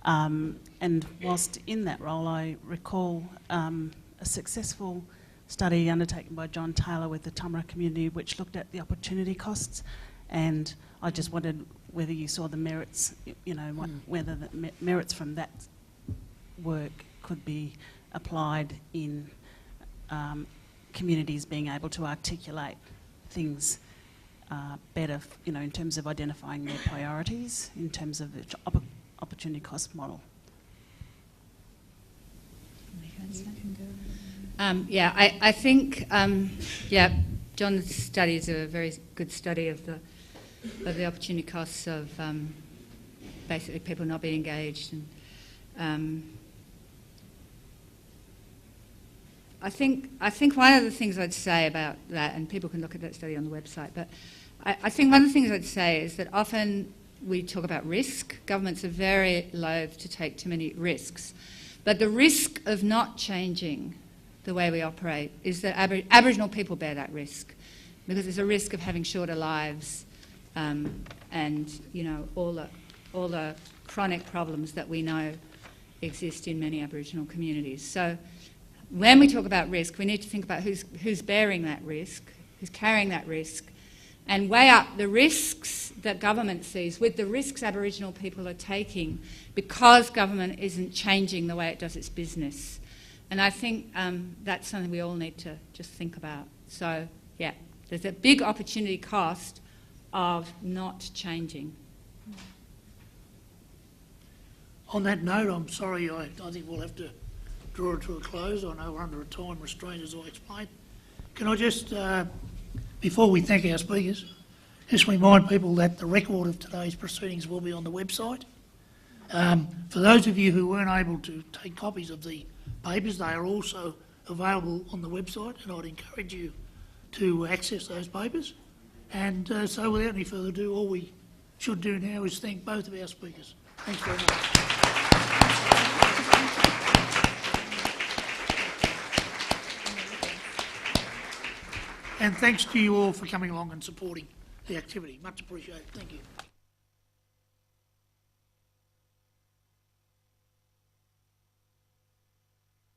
And whilst in that role, I recall a successful study undertaken by John Taylor with the Tumara community, which looked at the opportunity costs. And I just wondered whether you saw the merits, you know, whether the merits from that work could be applied in communities being able to articulate things better, you know, in terms of identifying their priorities, in terms of the opportunity cost model. I think, John's study is a very good study of the opportunity costs of basically people not being engaged. And I think one of the things I'd say about that, and people can look at that study on the website, but I think one of the things I'd say is that often we talk about risk. Governments are very loath to take too many risks. But the risk of not changing the way we operate is that Aboriginal people bear that risk, because there's a risk of having shorter lives and, you know, all the chronic problems that we know exist in many Aboriginal communities. So when we talk about risk, we need to think about who's bearing that risk, who's carrying that risk, and weigh up the risks that government sees with the risks Aboriginal people are taking because government isn't changing the way it does its business. And I think that's something we all need to just think about. So, yeah, there's a big opportunity cost of not changing. On that note, I'm sorry, I think we'll have to draw it to a close. I know we're under a time restraint, as I explained. Can I just, before we thank our speakers, just remind people that the record of today's proceedings will be on the website. For those of you who weren't able to take copies of the papers, they are also available on the website, and I'd encourage you to access those papers. And so without any further ado, all we should do now is thank both of our speakers. Thanks very much. And thanks to you all for coming along and supporting the activity. Much appreciated. Thank you.